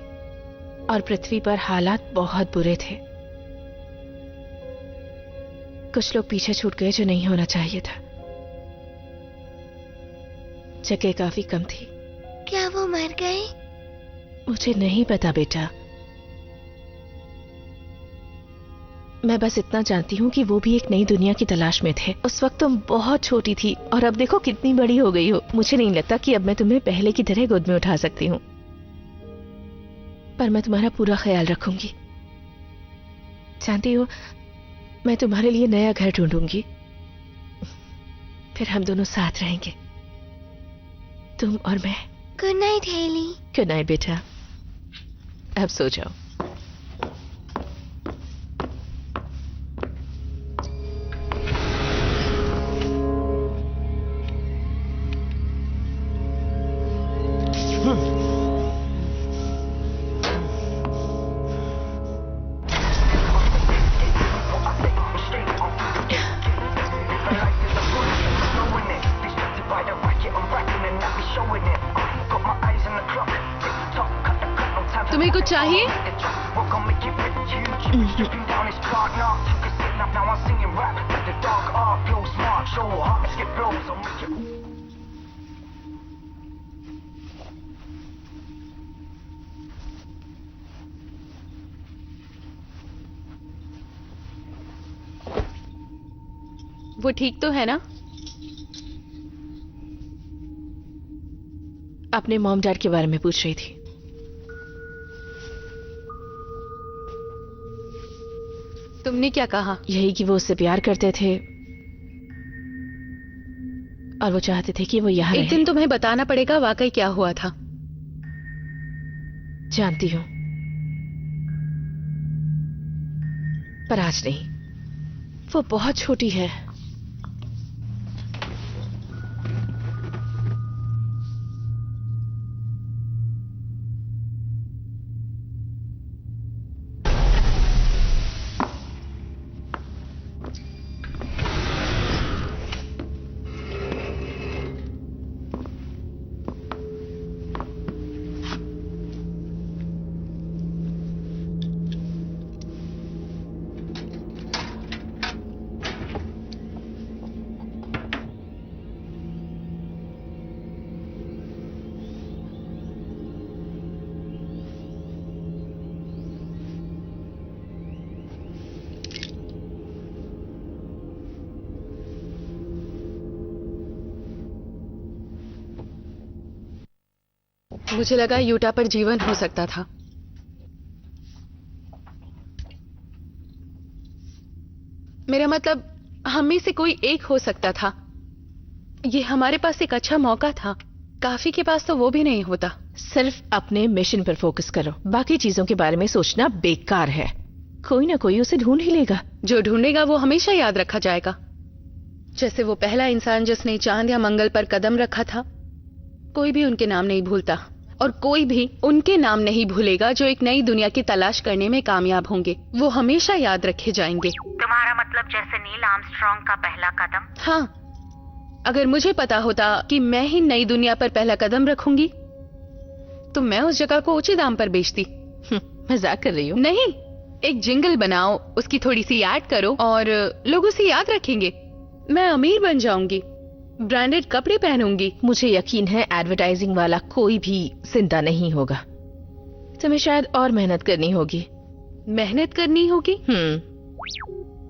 और पृथ्वी पर हालात बहुत बुरे थे। कुछ लोग पीछे छूट गए जो नहीं होना चाहिए था। जगह काफी कम थी। क्या वो मर गए? मुझे नहीं पता बेटा। मैं बस इतना जानती हूँ कि वो भी एक नई दुनिया की तलाश में थे। उस वक्त तुम बहुत छोटी थी और अब देखो कितनी बड़ी हो गई हो। मुझे नहीं लगता कि अब मैं तुम्हें पहले की तरह गोद में उठा सकती हूँ, पर मैं तुम्हारा पूरा ख्याल रखूंगी। जानती हो, मैं तुम्हारे लिए नया घर ढूंढूंगी, फिर हम दोनों साथ रहेंगे, तुम और मैं। Good night Haley. Good night बेटा, अब सो जाओ। तुम्हें कुछ चाहिए? वो ठीक तो है ना? अपने मॉम डैड के बारे में पूछ रही थी। तुमने क्या कहा? यही कि वो उससे प्यार करते थे और वो चाहते थे कि वो यहाँ एक दिन तुम्हें बताना पड़ेगा वाकई क्या हुआ था। जानती हूँ, पर आज नहीं। वो बहुत छोटी है। मुझे लगा यूटा पर जीवन हो सकता था। मेरा मतलब हम में से कोई एक हो सकता था। ये हमारे पास एक अच्छा मौका था। काफी के पास तो वो भी नहीं होता। सिर्फ अपने मिशन पर फोकस करो, बाकी चीजों के बारे में सोचना बेकार है। कोई ना कोई उसे ढूंढ ही लेगा। जो ढूंढेगा वो हमेशा याद रखा जाएगा। जैसे वो पहला इंसान जिसने चांद या मंगल पर कदम रखा था। कोई भी उनके नाम नहीं भूलता और कोई भी उनके नाम नहीं भूलेगा जो एक नई दुनिया की तलाश करने में कामयाब होंगे। वो हमेशा याद रखे जाएंगे। तुम्हारा मतलब जैसे नील आर्मस्ट्रांग का पहला कदम? हाँ, अगर मुझे पता होता कि मैं ही नई दुनिया पर पहला कदम रखूंगी तो मैं उस जगह को ऊंचे दाम पर बेचती। मजाक कर रही हूँ? नहीं, एक जिंगल बनाओ, उसकी थोड़ी सी ऐड करो और लोग उसे याद रखेंगे। मैं अमीर बन जाऊंगी, ब्रांडेड कपड़े पहनूंगी। मुझे यकीन है एडवर्टाइजिंग वाला कोई भी जिंदा नहीं होगा। तुम्हें शायद और मेहनत करनी होगी। मेहनत करनी होगी?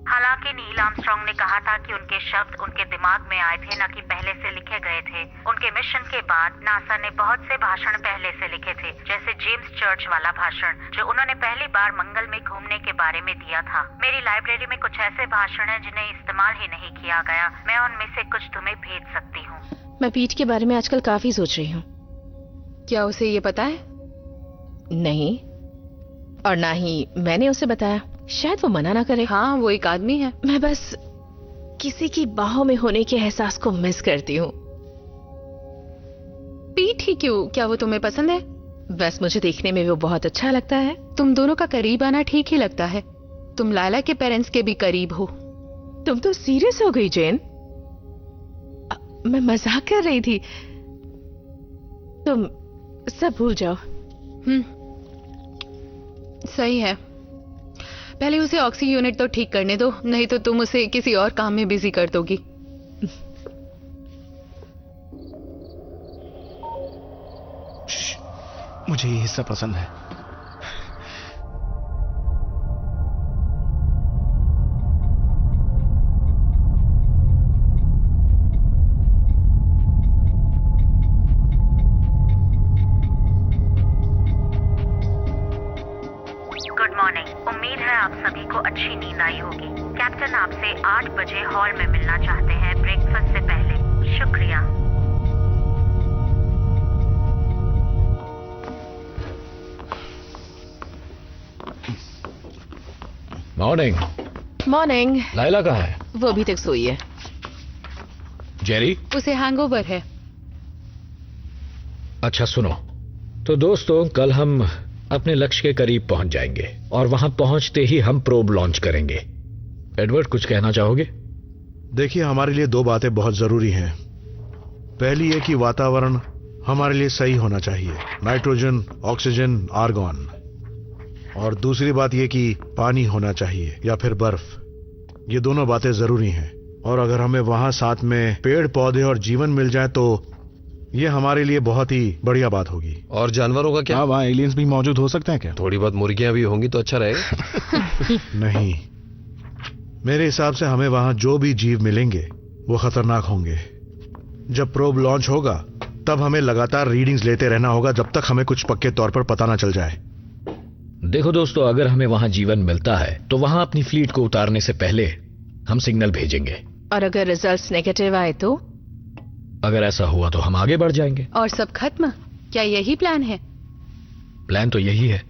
हालांकि नील आर्मस्ट्रांग ने कहा था कि उनके शब्द उनके दिमाग में आए थे, न कि पहले से लिखे गए थे। उनके मिशन के बाद नासा ने बहुत से भाषण पहले से लिखे थे, जैसे जेम्स चर्च वाला भाषण जो उन्होंने पहली बार मंगल में घूमने के बारे में दिया था। मेरी लाइब्रेरी में कुछ ऐसे भाषण हैं जिन्हें इस्तेमाल ही नहीं किया गया। मैं उनमें से कुछ तुम्हें भेज सकती हूँ। मैं पीट के बारे में आजकल काफी सोच रही हूँ। क्या उसे ये पता है? नहीं, और ना ही मैंने उसे बताया। शायद वो मना ना करे। हाँ, वो एक आदमी है। मैं बस किसी की बाहों में होने के एहसास को मिस करती हूँ। पीट ही क्यों? क्या वो तुम्हें पसंद है? बस मुझे देखने में वो बहुत अच्छा लगता है। तुम दोनों का करीब आना ठीक ही लगता है। तुम लायला के पेरेंट्स के भी करीब हो। तुम तो सीरियस हो गई जेन। मैं मजाक कर रही थी। तुम सब भूल जाओ। सही है। पहले उसे ऑक्सी यूनिट तो ठीक करने दो, नहीं तो तुम उसे किसी और काम में बिजी कर दोगी। मुझे ये हिस्सा पसंद है। Good morning. उम्मीद है आप सभी को अच्छी नींद आई होगी। कैप्टन आपसे 8 बजे हॉल में मिलना चाहते हैं ब्रेकफास्ट से पहले। शुक्रिया। मॉर्निंग। मॉर्निंग। लायला कहाँ है? वो अभी तक सोई है। जेरी? उसे हैंगओवर है। अच्छा सुनो, तो दोस्तों कल हम अपने लक्ष्य के करीब पहुंच जाएंगे और वहां पहुंचते ही हम प्रोब लॉन्च करेंगे। एडवर्ड, कुछ कहना चाहोगे? देखिए, हमारे लिए 2 बातें बहुत जरूरी हैं। पहली है कि वातावरण हमारे लिए सही होना चाहिए। Nitrogen, oxygen, argon. और दूसरी बात ये कि पानी होना चाहिए या फिर बर्फ। ये दोनों बातें जरूरी हैं। और अगर हमें वहां साथ में पेड़ पौधे और जीवन मिल जाए तो ये हमारे लिए बहुत ही बढ़िया बात होगी। और जानवरों का क्या? वहाँ एलियंस भी मौजूद हो सकते हैं क्या? थोड़ी बहुत मुर्गियां भी होंगी तो अच्छा रहेगा। नहीं, मेरे हिसाब से हमें वहां जो भी जीव मिलेंगे वो खतरनाक होंगे। जब प्रोब लॉन्च होगा तब हमें लगातार रीडिंग्स लेते रहना होगा जब तक हमें कुछ पक्के तौर पर पता ना चल जाए। देखो दोस्तों, अगर हमें वहां जीवन मिलता है तो वहां अपनी फ्लीट को उतारने से पहले हम सिग्नल भेजेंगे। और अगर रिजल्ट्स नेगेटिव आए तो? अगर ऐसा हुआ तो हम आगे बढ़ जाएंगे। और सब खत्म? क्या यही प्लान है? प्लान तो यही है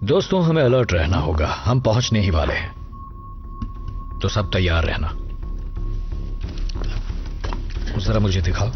दोस्तों, हमें अलर्ट रहना होगा। हम पहुंचने ही वाले हैं, तो सब तैयार रहना। जरा मुझे दिखाओ।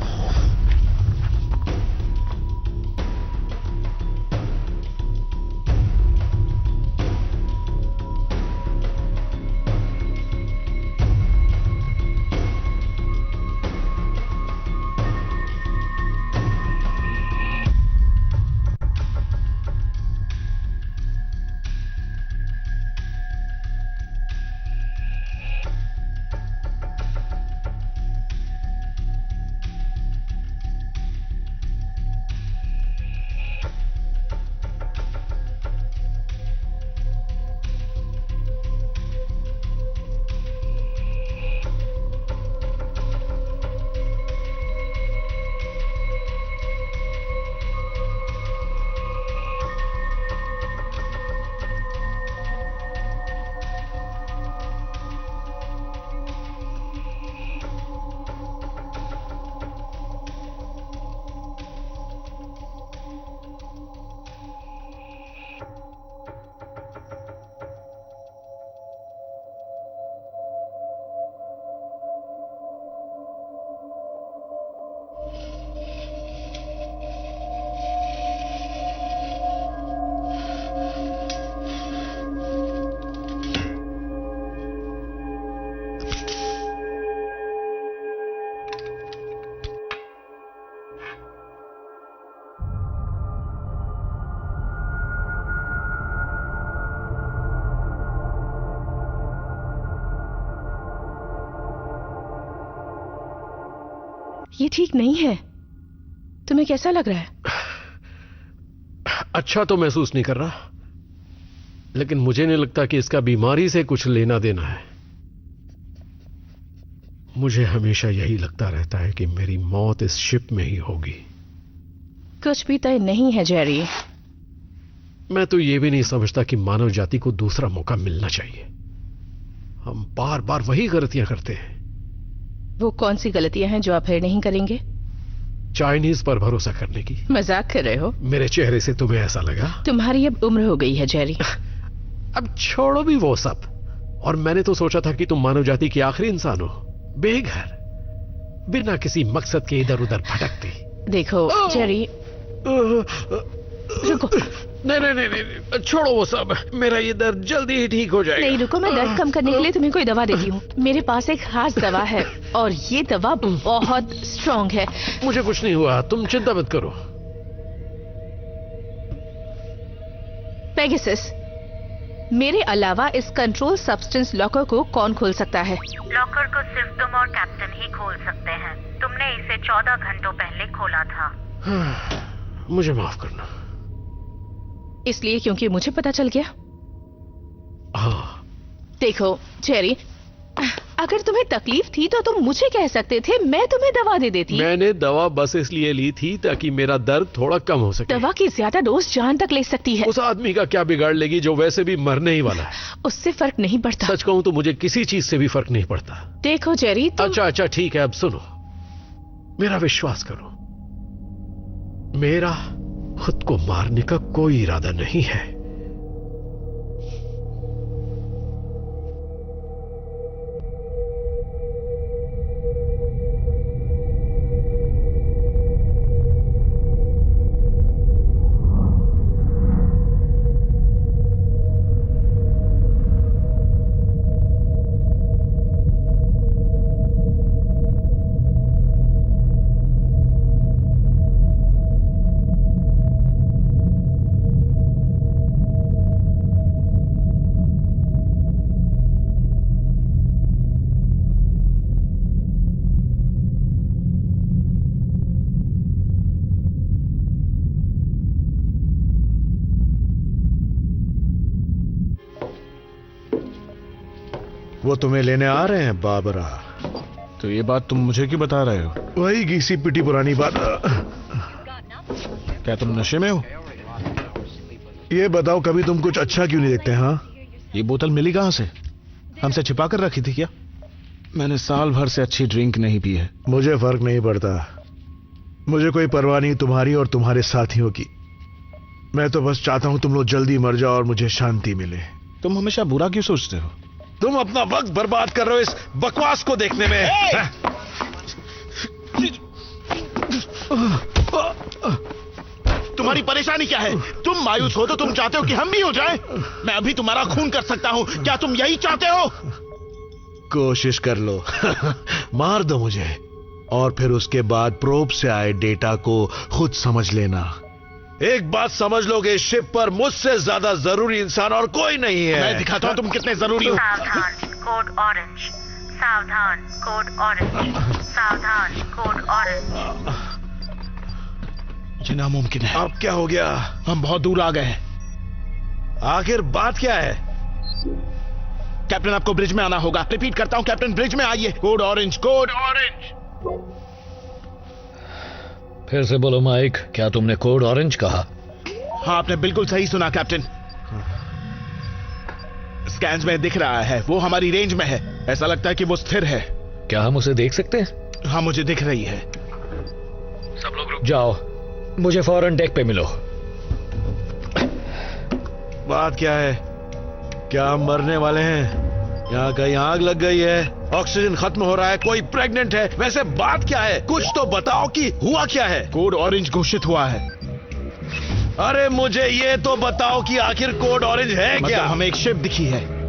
ये ठीक नहीं है। तुम्हें कैसा लग रहा है? अच्छा तो महसूस नहीं कर रहा, लेकिन मुझे नहीं लगता कि इसका बीमारी से कुछ लेना देना है। मुझे हमेशा यही लगता रहता है कि मेरी मौत इस शिप में ही होगी। कुछ भी तय नहीं है जेरी। मैं तो यह भी नहीं समझता कि मानव जाति को दूसरा मौका मिलना चाहिए। हम बार बार वही गलतियां करते हैं। वो कौन सी गलतियां हैं जो आप फिर नहीं करेंगे? चाइनीज पर भरोसा करने की। मजाक कर रहे हो? मेरे चेहरे से तुम्हें ऐसा लगा? तुम्हारी अब उम्र हो गई है जेरी। अब छोड़ो भी वो सब। और मैंने तो सोचा था कि तुम मानव जाति की आखिरी इंसान हो, बेघर, बिना किसी मकसद के इधर उधर भटकती। देखो जेरी, रुको। नहीं, छोड़ो वो सब। मेरा ये दर्द जल्दी ही ठीक हो जाएगा। नहीं रुको, मैं दर्द कम करने के लिए तुम्हें कोई दवा देती हूँ। मेरे पास एक खास दवा है और ये दवा बहुत स्ट्रॉन्ग है। मुझे कुछ नहीं हुआ, तुम चिंता मत करो। पेगासस, मेरे अलावा इस कंट्रोल सब्सटेंस लॉकर को कौन खोल सकता है? लॉकर को सिर्फ तुम और कैप्टन ही खोल सकते हैं। तुमने इसे 14 घंटों पहले खोला था। मुझे माफ करना। इसलिए क्योंकि मुझे पता चल गया। हाँ। देखो जेरी, अगर तुम्हें तकलीफ थी तो तुम मुझे कह सकते थे, मैं तुम्हें दवा दे देती। मैंने दवा बस इसलिए ली थी ताकि मेरा दर्द थोड़ा कम हो सके। दवा की ज्यादा डोज जान तक ले सकती है। उस आदमी का क्या बिगाड़ लेगी जो वैसे भी मरने ही वाला है? उससे फर्क नहीं पड़ता। सच कहूं तो मुझे किसी चीज से भी फर्क नहीं पड़ता। देखो जेरी, अच्छा ठीक है, अब सुनो, मेरा विश्वास करो, मेरा खुद को मारने का कोई इरादा नहीं है। वो तुम्हें लेने आ रहे हैं बाबरा। तो ये बात तुम मुझे क्यों बता रहे हो? वही घिसी पिटी पुरानी बात। क्या तुम नशे में हो? ये बताओ कभी तुम कुछ अच्छा क्यों नहीं देखते? हाँ, ये बोतल मिली कहां से? हमसे छिपा कर रखी थी क्या? मैंने साल भर से अच्छी ड्रिंक नहीं पी है। मुझे फर्क नहीं पड़ता, मुझे कोई परवाह नहीं तुम्हारी और तुम्हारे साथियों की। मैं तो बस चाहता हूं तुम लोग जल्दी मर जाओ और मुझे शांति मिले। तुम हमेशा बुरा क्यों सोचते हो? तुम अपना वक्त बर्बाद कर रहे हो इस बकवास को देखने में। तुम्हारी परेशानी क्या है? तुम मायूस हो तो तुम चाहते हो कि हम भी हो जाएं? मैं अभी तुम्हारा खून कर सकता हूं, क्या तुम यही चाहते हो? कोशिश कर लो। मार दो मुझे और फिर उसके बाद प्रोब से आए डेटा को खुद समझ लेना। एक बात समझ लोगे, इस शिप पर मुझसे ज्यादा जरूरी इंसान और कोई नहीं है। मैं दिखाता हूं तुम कितने जरूरी हो। सावधान, कोड ऑरेंज। सावधान, कोड ऑरेंज। सावधान, कोड ऑरेंज। ये नामुमकिन है। अब क्या हो गया? हम बहुत दूर आ गए हैं। आखिर बात क्या है? कैप्टन, आपको ब्रिज में आना होगा। रिपीट करता हूं कैप्टन, ब्रिज में आइए। Code orange, code orange. फिर से बोलो माइक, क्या तुमने कोड ऑरेंज कहा? हाँ, आपने बिल्कुल सही सुना कैप्टन। स्कैन्स में दिख रहा है, वो हमारी रेंज में है। ऐसा लगता है कि वो स्थिर है। क्या हम उसे देख सकते हैं? हाँ, मुझे दिख रही है। सब लोग रुक जाओ, मुझे फौरन डेक पे मिलो। बात क्या है? क्या हम मरने वाले हैं? यहाँ कहीं आग लग गई है, ऑक्सीजन खत्म हो रहा है, कोई प्रेग्नेंट है? वैसे बात क्या है? कुछ तो बताओ कि हुआ क्या है? कोड ऑरेंज घोषित हुआ है। अरे मुझे ये तो बताओ कि आखिर कोड ऑरेंज है क्या? हमें एक शिप दिखी है।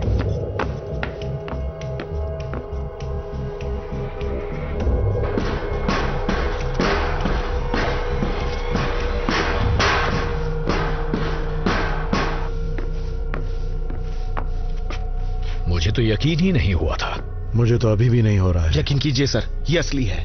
मुझे तो यकीन ही नहीं हुआ था। मुझे तो अभी भी नहीं हो रहा है। यकीन कीजिए सर, ये असली है।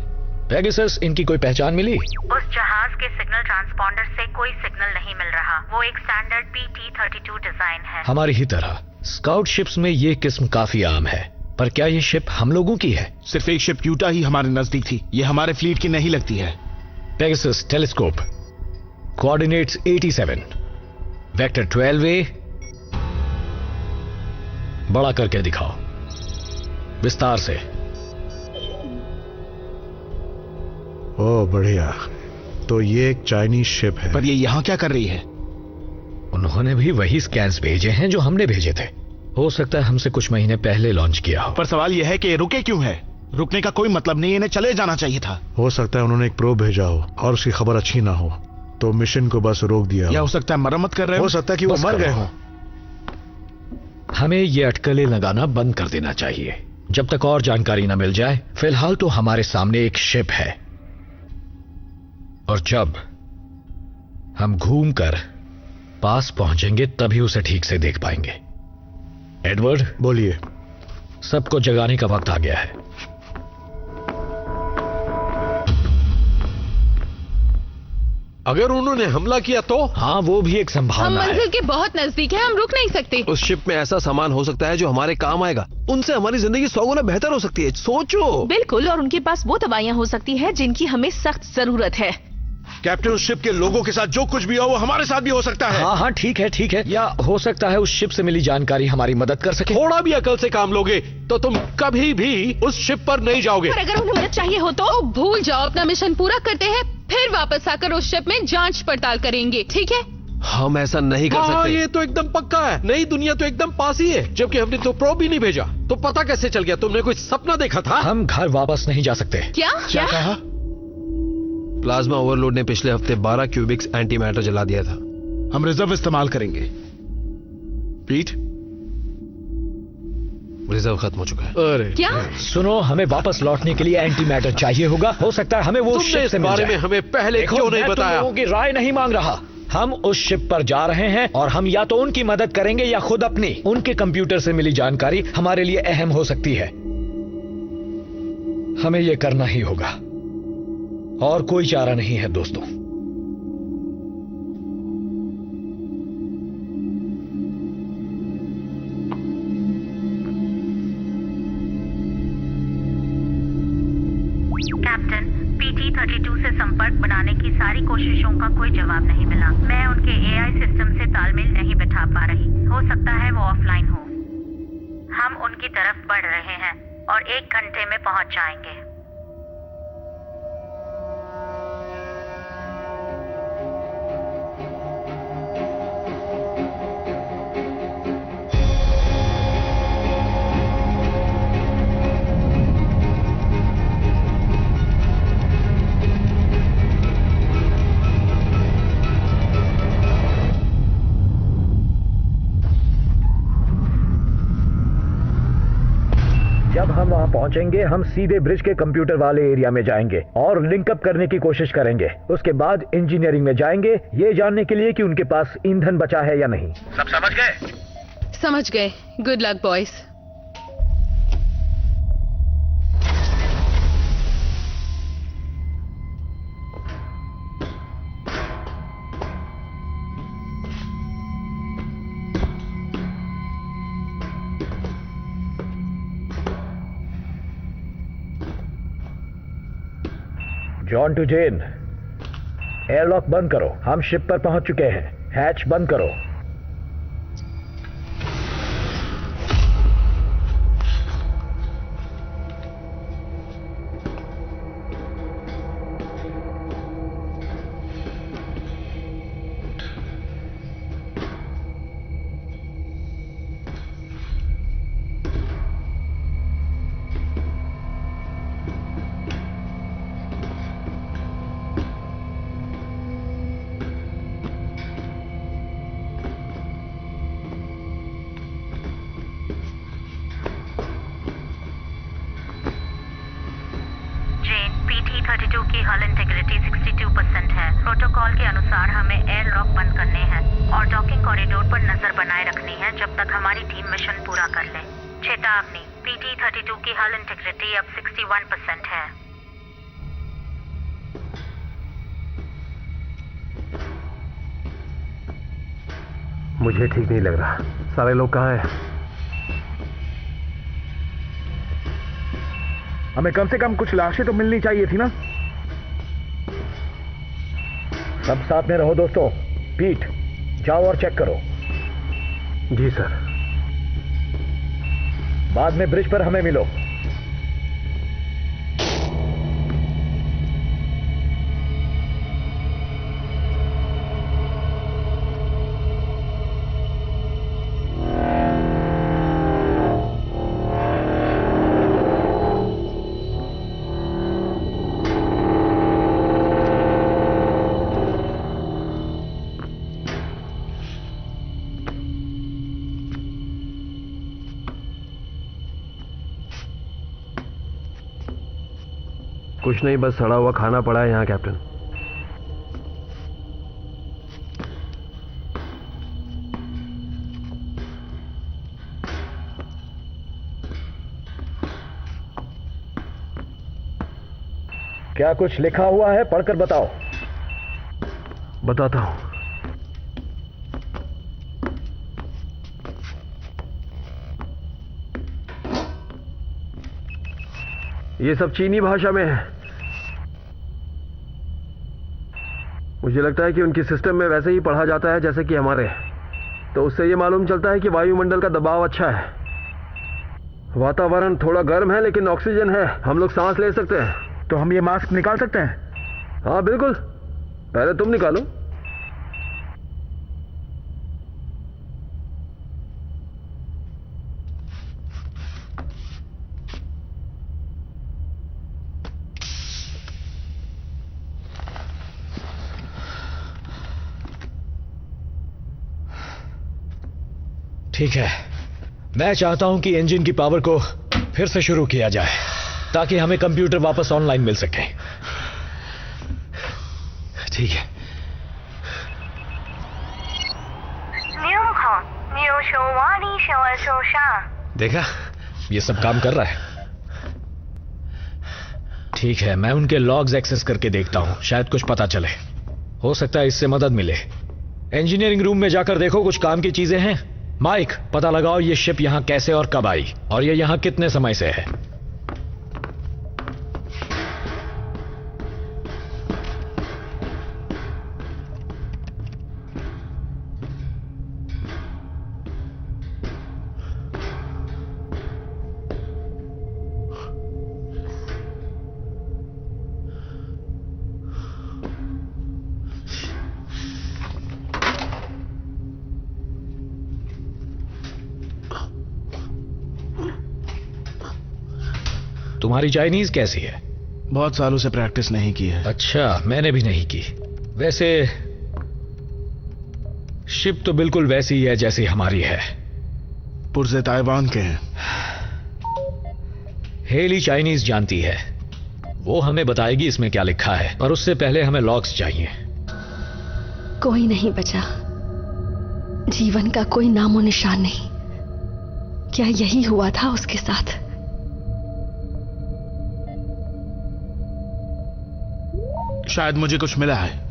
पेगासस, इनकी कोई पहचान मिली? उस जहाज के सिग्नल ट्रांसपॉन्डर से कोई सिग्नल नहीं मिल रहा। वो एक स्टैंडर्ड PT-32 डिजाइन है। हमारी ही तरह स्काउट शिप्स में ये किस्म काफी आम है, पर क्या ये शिप हम लोगों की है? सिर्फ एक शिप यूटा ही हमारे नजदीक थी। ये हमारे फ्लीट की नहीं लगती है। Pegasus telescope, coordinates 87, vector 12A। बड़ा करके दिखाओ, विस्तार से। ओह बढ़िया, तो ये एक चाइनीज शिप है। पर ये यहाँ क्या कर रही है? उन्होंने भी वही स्कैन्स भेजे हैं जो हमने भेजे थे। हो सकता है हमसे कुछ महीने पहले लॉन्च किया हो। पर सवाल यह है कि रुके क्यों है? रुकने का कोई मतलब नहीं, इन्हें चले जाना चाहिए था। हो सकता है उन्होंने एक प्रोब भेजा हो और उसकी खबर अच्छी ना हो, तो मिशन को बस रोक दिया। या हो सकता है मरम्मत कर रहे हो सकता है कि वो मर गए हों। हमें ये अटकलें लगाना बंद कर देना चाहिए जब तक और जानकारी न मिल जाए। फिलहाल तो हमारे सामने एक शिप है, और जब हम घूमकर पास पहुंचेंगे तभी उसे ठीक से देख पाएंगे। एडवर्ड, बोलिए। सबको जगाने का वक्त आ गया है। अगर उन्होंने हमला किया तो? हाँ, वो भी एक हम संभावना है। मंजिल के बहुत नजदीक है, हम रुक नहीं सकते। उस शिप में ऐसा सामान हो सकता है जो हमारे काम आएगा। उनसे हमारी जिंदगी 100 गुना बेहतर हो सकती है, सोचो। बिल्कुल, और उनके पास वो दवाइयाँ हो सकती है जिनकी हमें सख्त जरूरत है। कैप्टन, उस शिप के लोगों के साथ जो कुछ भी हो वो हमारे साथ भी हो सकता है। हाँ हाँ, ठीक है ठीक है। या हो सकता है उस शिप से मिली जानकारी हमारी मदद कर सके। थोड़ा भी अकल से काम लोगे तो तुम कभी भी उस शिप पर नहीं जाओगे। और अगर उन्हें मदद चाहिए हो तो भूल जाओ, अपना मिशन पूरा करते हैं, फिर वापस आकर उस शिप में जांच पड़ताल करेंगे, ठीक है? हम ऐसा नहीं कर हाँ, सकते। ये तो एकदम पक्का है। नई दुनिया तो एकदम पास ही है, जबकि हमने तो प्रोब भी नहीं भेजा। तो पता कैसे चल गया? तुमने कोई सपना देखा था? हम घर वापस नहीं जा सकते। क्या कहा? प्लाज्मा ओवरलोड ने पिछले हफ्ते 12 क्यूबिक्स एंटी मैटर जला दिया था। हम रिजर्व इस्तेमाल करेंगे। पीट, रिजर्व खत्म हो चुका है। अरे क्या? सुनो, हमें वापस लौटने के लिए एंटी मैटर चाहिए होगा। हो सकता है हमें वो तुमने शिप इस से मिल बारे जाए। में हमें पहले क्यों नहीं मैं तुम बताया? लोगों की राय नहीं मांग रहा। हम उस शिप पर जा रहे हैं और हम या तो उनकी मदद करेंगे या खुद अपनी। उनके कंप्यूटर से मिली जानकारी हमारे लिए अहम हो सकती है। हमें यह करना ही होगा और कोई चारा नहीं है दोस्तों। का कोई जवाब नहीं मिला। मैं उनके AI सिस्टम से तालमेल नहीं बिठा पा रही। हो सकता है वो ऑफलाइन हो। हम उनकी तरफ बढ़ रहे हैं और 1 घंटे में पहुंच जाएंगे। जब हम वहां पहुंचेंगे हम सीधे ब्रिज के कंप्यूटर वाले एरिया में जाएंगे और लिंकअप करने की कोशिश करेंगे। उसके बाद इंजीनियरिंग में जाएंगे ये जानने के लिए कि उनके पास ईंधन बचा है या नहीं। सब समझ गए? समझ गए। Good luck boys. John to Jane, airlock बंद करो। हम शिप पर पहुंच चुके हैं। हैच बंद करो। PT-32 की हल इंटीग्रिटी 62% है। प्रोटोकॉल के अनुसार हमें एयरलॉक बंद करने हैं और डॉकिंग कॉरिडोर पर नजर बनाए रखनी है जब तक हमारी टीम मिशन पूरा कर ले। चेतावनी, PT-32 की हल इंटीग्रिटी अब 61% है। मुझे ठीक नहीं लग रहा। सारे लोग कहाँ हैं? हमें कम से कम कुछ लाशें तो मिलनी चाहिए थी ना। सब साथ में रहो दोस्तों। पीट, जाओ और चेक करो। जी सर। बाद में ब्रिज पर हमें मिलो। कुछ नहीं, बस सड़ा हुआ खाना पड़ा है यहाँ कैप्टन। क्या कुछ लिखा हुआ है? पढ़कर बताओ। बताता हूं। ये सब चीनी भाषा में है। मुझे लगता है कि उनकी सिस्टम में वैसे ही पढ़ा जाता है जैसे कि हमारे। तो उससे ये मालूम चलता है कि वायुमंडल का दबाव अच्छा है। वातावरण थोड़ा गर्म है लेकिन ऑक्सीजन है, हम लोग सांस ले सकते हैं। तो हम ये मास्क निकाल सकते हैं? हाँ बिल्कुल। पहले तुम निकालो। ठीक है, मैं चाहता हूं कि इंजन की पावर को फिर से शुरू किया जाए ताकि हमें कंप्यूटर वापस ऑनलाइन मिल सके। ठीक है। देखा, ये सब काम कर रहा है। ठीक है, मैं उनके लॉग्स एक्सेस करके देखता हूं, शायद कुछ पता चले। हो सकता है इससे मदद मिले। इंजीनियरिंग रूम में जाकर देखो कुछ काम की चीजें हैं। माइक, पता लगाओ ये शिप यहां कैसे और कब आई और ये यहां कितने समय से है। तुम्हारी चाइनीज कैसी है? बहुत सालों से प्रैक्टिस नहीं की है। अच्छा, मैंने भी नहीं की। वैसे शिप तो बिल्कुल वैसी ही है जैसी हमारी है। पुर्जे ताइवान के हैं। हेली चाइनीज जानती है, वो हमें बताएगी इसमें क्या लिखा है, पर उससे पहले हमें लॉक्स चाहिए। कोई नहीं बचा, जीवन का कोई नामो निशान नहीं। क्या यही हुआ था उसके साथ? शायद मुझे कुछ मिला है।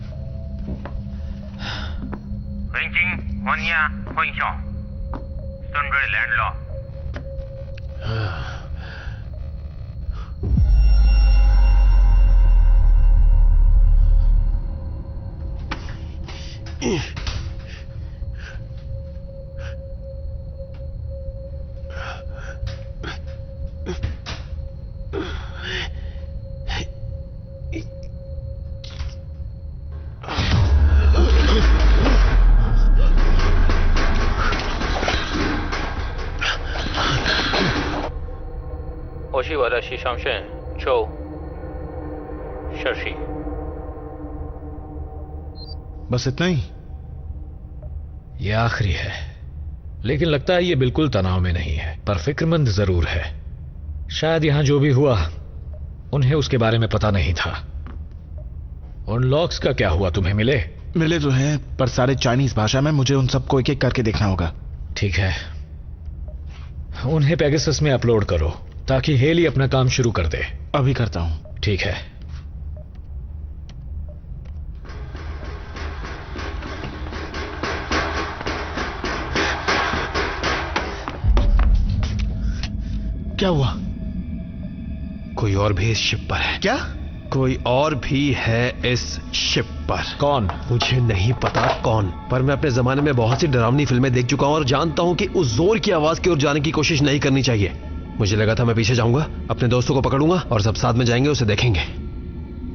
बस इतना ही? ये आखिरी है, लेकिन लगता है ये बिल्कुल तनाव में नहीं है, पर फिक्रमंद जरूर है। शायद यहां जो भी हुआ उन्हें उसके बारे में पता नहीं था। उन लॉक्स का क्या हुआ, तुम्हें मिले? मिले तो हैं, पर सारे चाइनीज भाषा में। मुझे उन सबको एक एक करके देखना होगा। ठीक है, उन्हें पेगासस में अपलोड करो ताकि हेली अपना काम शुरू कर दे। अभी करता हूं। ठीक है। क्या हुआ? कोई और भी इस शिप पर है। क्या? कोई और भी है इस शिप पर। कौन? मुझे नहीं पता कौन, पर मैं अपने जमाने में बहुत सी डरावनी फिल्में देख चुका हूं और जानता हूं कि उस जोर की आवाज की ओर जाने की कोशिश नहीं करनी चाहिए। मुझे लगा था मैं पीछे जाऊंगा, अपने दोस्तों को पकड़ूंगा और सब साथ में जाएंगे, उसे देखेंगे।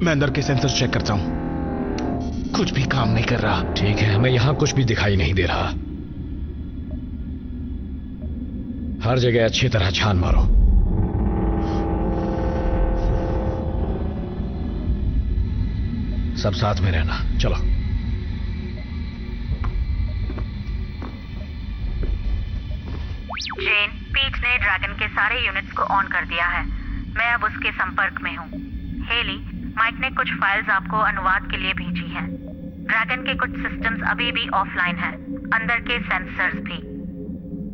मैं अंदर के सेंसर चेक करता हूं, कुछ भी काम नहीं कर रहा। ठीक है, हमें यहां कुछ भी दिखाई नहीं दे रहा। हर जगह अच्छी तरह छान मारो। सब साथ में रहना। चलो। जेन, पीट ने ड्रैगन के सारे यूनिट्स को ऑन कर दिया है। मैं अब उसके संपर्क में हूँ। हेली, माइक ने कुछ फाइल्स आपको अनुवाद के लिए भेजी हैं। ड्रैगन के कुछ सिस्टम्स अभी भी ऑफलाइन हैं, अंदर के सेंसर्स भी।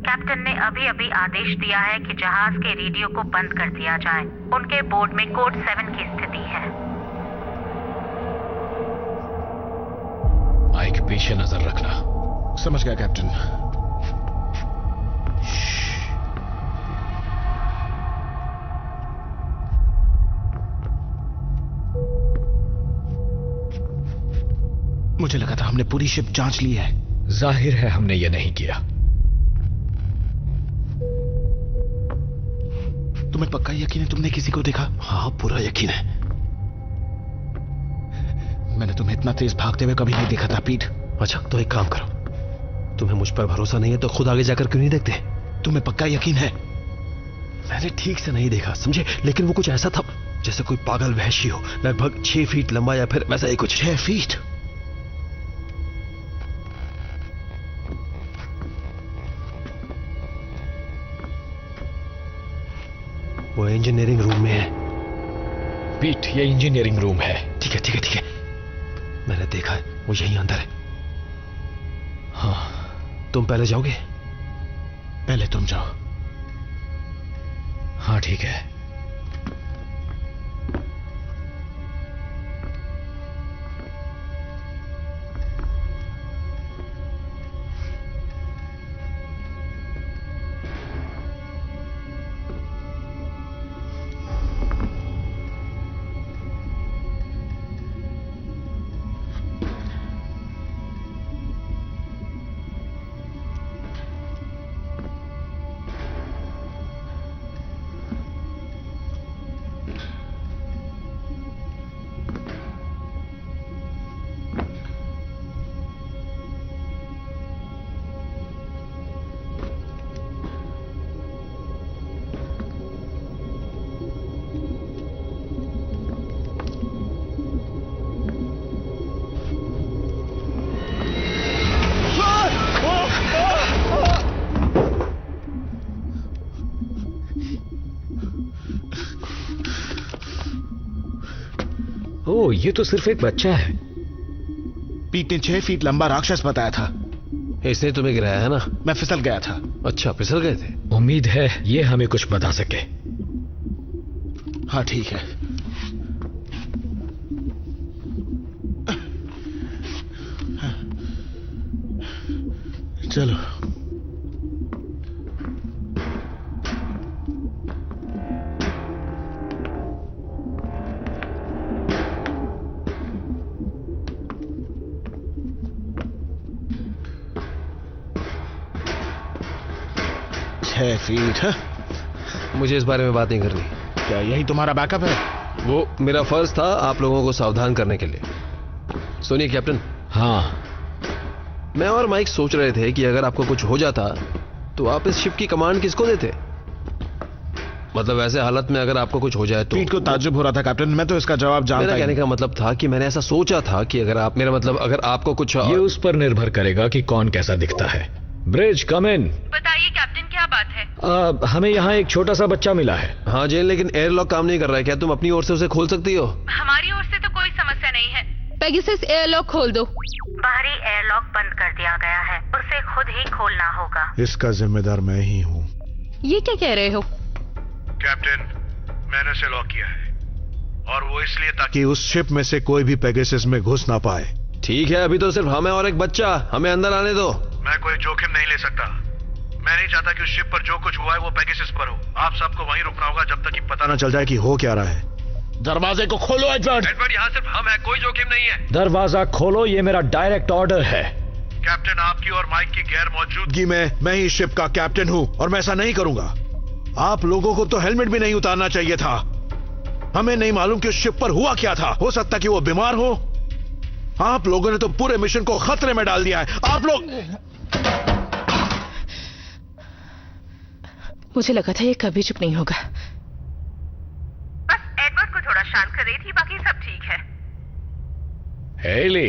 कैप्टन ने अभी अभी आदेश दिया है कि जहाज के रेडियो को बंद कर दिया जाए। उनके बोर्ड में कोड 7 की स्थिति है। माइक, पीछे नजर रखना। समझ गया कैप्टन। मुझे लगा था हमने पूरी शिप जांच ली है। जाहिर है हमने ये नहीं किया। तुम्हें पक्का यकीन है तुमने किसी को देखा? हाँ, पूरा यकीन है। मैंने तुम्हें इतना तेज भागते हुए कभी नहीं देखा था पीट। अच्छा, तो एक काम करो, तुम्हें मुझ पर भरोसा नहीं है तो खुद आगे जाकर क्यों नहीं देखते? तुम्हें पक्का यकीन है? मैंने ठीक से नहीं देखा, समझे, लेकिन वो कुछ ऐसा था जैसे कोई पागल वहशी हो, लगभग 6 फीट लंबा या फिर वैसा ही कुछ। 6 फीट? वो इंजीनियरिंग रूम में है। पीट, ये इंजीनियरिंग रूम है। ठीक है ठीक है ठीक है, मैंने देखा है, वो यहीं अंदर है। हाँ, तुम पहले जाओगे? पहले तुम जाओ। हाँ ठीक है। देखो ये तो सिर्फ एक बच्चा है। पीट ने 6 फीट लंबा राक्षस बताया था। इसने तुम्हें गिराया है ना? मैं फिसल गया था। अच्छा, फिसल गए थे। उम्मीद है ये हमें कुछ बता सके। हाँ ठीक है। चलो। फीट है? मुझे इस बारे में बात नहीं करनी। क्या यही तुम्हारा बैकअप है? वो मेरा फर्ज था आप लोगों को सावधान करने के लिए। सुनिए कैप्टन। हाँ, मैं और माइक सोच रहे थे कि अगर आपको कुछ हो जाता तो आप इस शिप की कमांड किसको देते? मतलब ऐसे हालत में अगर आपको कुछ हो जाए तो। पीट को ताज्जुब हो रहा था कैप्टन, मैं तो इसका जवाब जानता मेरा कहने का मतलब था कि मैंने ऐसा सोचा था कि अगर आप, मेरा मतलब अगर आपको कुछ, ये उस पर निर्भर करेगा कि कौन कैसा दिखता है। ब्रिज, कम इन। बताइए कैप्टन, क्या बात है? हमें यहाँ एक छोटा सा बच्चा मिला है। हाँ जेन, लेकिन एयरलॉक काम नहीं कर रहा है। क्या तुम अपनी ओर से उसे खोल सकती हो? हमारी ओर से तो कोई समस्या नहीं है। पेगासस एयरलॉक खोल दो। बाहरी एयरलॉक बंद कर दिया गया है, उसे खुद ही खोलना होगा। इसका जिम्मेदार मैं ही हूँ। ये क्या कह रहे हो? कैप्टन, मैंने उसे लॉक किया है और वो इसलिए ताकि उस शिप में से कोई भी पेगासस में घुस ना पाए। ठीक है, अभी तो सिर्फ हमें और एक बच्चा, हमें अंदर आने दो। मैं कोई जोखिम नहीं ले सकता। मैं नहीं चाहता कि उस शिप पर जो कुछ हुआ है वो पेगासस पर हो। आप सबको वहीं रुकना होगा जब तक कि पता ना चल जाए कि हो क्या रहा है। दरवाजे को खोलो एडवर्ड। एडवर्ड, यहाँ सिर्फ हम हैं, कोई जोखिम नहीं है। दरवाजा खोलो, ये मेरा डायरेक्ट ऑर्डर है। कैप्टन, आपकी और माइक की गैर मौजूदगी मैं ही शिप का कैप्टन हूँ और मैं ऐसा नहीं करूंगा। आप लोगों को तो हेलमेट भी नहीं उतारना चाहिए था। हमें नहीं मालूम कि उस शिप पर हुआ क्या था। हो सकता कि वो बीमार हो। आप लोगों ने तो पूरे मिशन को खतरे में डाल दिया है। आप लोग, मुझे लगा था ये कभी चुप नहीं होगा। बस एडवर्ड को थोड़ा शांत कर रही थी, बाकी सब ठीक है। हेली,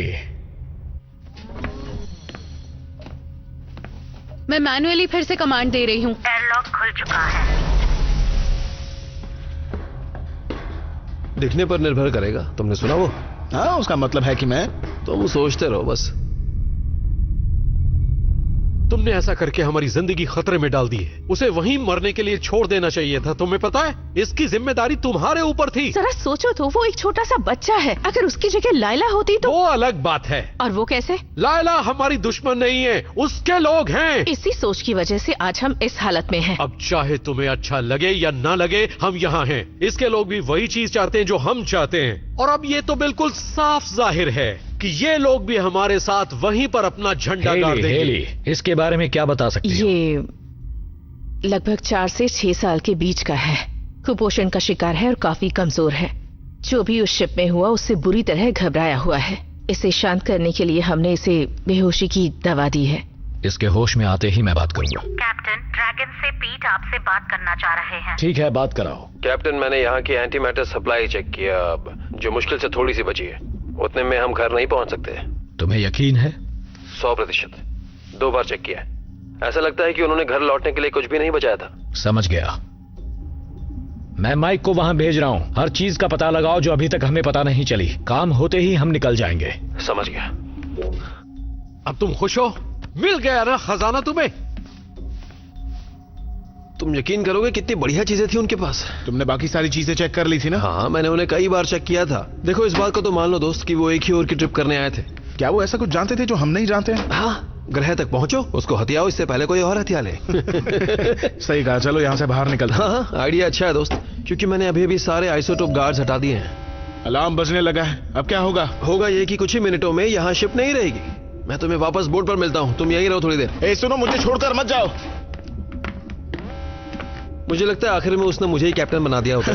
मैं मैन्युअली फिर से कमांड दे रही हूँ। एयरलॉक खुल चुका है। दिखने पर निर्भर करेगा। तुमने सुना वो? हाँ, उसका मतलब है कि मैं। तुम सोचते रहो बस। तुमने ऐसा करके हमारी जिंदगी खतरे में डाल दी है। उसे वहीं मरने के लिए छोड़ देना चाहिए था। तुम्हें पता है, इसकी जिम्मेदारी तुम्हारे ऊपर थी। जरा सोचो तो, वो एक छोटा सा बच्चा है। अगर उसकी जगह लायला होती तो। वो अलग बात है। और वो कैसे? लायला हमारी दुश्मन नहीं है, उसके लोग हैं। इसी सोच की वजह से आज हम इस हालत में हैं। अब चाहे तुम्हें अच्छा लगे या ना लगे, हम यहाँ हैं। इसके लोग भी वही चीज चाहते हैं जो हम चाहते हैं। और अब ये तो बिल्कुल साफ जाहिर है कि ये लोग भी हमारे साथ वहीं पर अपना झंडा गाड़ देंगे। हेली, इसके बारे में क्या बता सकती हो? ये लगभग 4 से 6 साल के बीच का है। कुपोषण का शिकार है और काफी कमजोर है। जो भी उस शिप में हुआ उससे बुरी तरह घबराया हुआ है। इसे शांत करने के लिए हमने इसे बेहोशी की दवा दी है। इसके होश में आते ही मैं बात करूंगा। कैप्टन, ड्रैगन से पीट आपसे बात करना चाह रहे हैं। ठीक है, बात कराओ। कैप्टन, मैंने यहाँ की एंटी मैटर सप्लाई चेक किया, अब जो मुश्किल से थोड़ी सी बची है। उतने में हम घर नहीं पहुंच सकते। तुम्हें यकीन है? 100%। 2 बार चेक किया है। ऐसा लगता है कि उन्होंने घर लौटने के लिए कुछ भी नहीं बचाया था। समझ गया। मैं माइक को वहां भेज रहा हूं। हर चीज का पता लगाओ जो अभी तक हमें पता नहीं चली। काम होते ही हम निकल जाएंगे। समझ गया। अब तुम खुश हो? मिल गया ना खजाना तुम्हें? तुम यकीन करोगे कितनी बढ़िया चीजें थी उनके पास। तुमने बाकी सारी चीजें चेक कर ली थी ना? हाँ, मैंने उन्हें कई बार चेक किया था। देखो, इस बात को तो मान लो दोस्त कि वो एक ही ओर की ट्रिप करने आए थे। क्या वो ऐसा कुछ जानते थे जो हम नहीं जानते हैं? हाँ, ग्रह तक पहुंचो, उसको हथियाओ, इससे पहले कोई और हथिया ले। सही कहा। चलो यहाँ से बाहर निकलते हैं। हाँ, आइडिया अच्छा है दोस्त, क्योंकि मैंने अभी सारे आइसोटोप गार्ड्स हटा दिए हैं। अलार्म बजने लगा है। अब क्या होगा? होगा ये कि कुछ ही मिनटों में यहाँ शिप नहीं रहेगी। मैं तुम्हें वापस बोट पर मिलता हूँ। तुम यहीं रहो थोड़ी देर। सुनो, मुझे छोड़कर मत जाओ। मुझे लगता है आखिर में उसने मुझे ही कैप्टन बना दिया होता।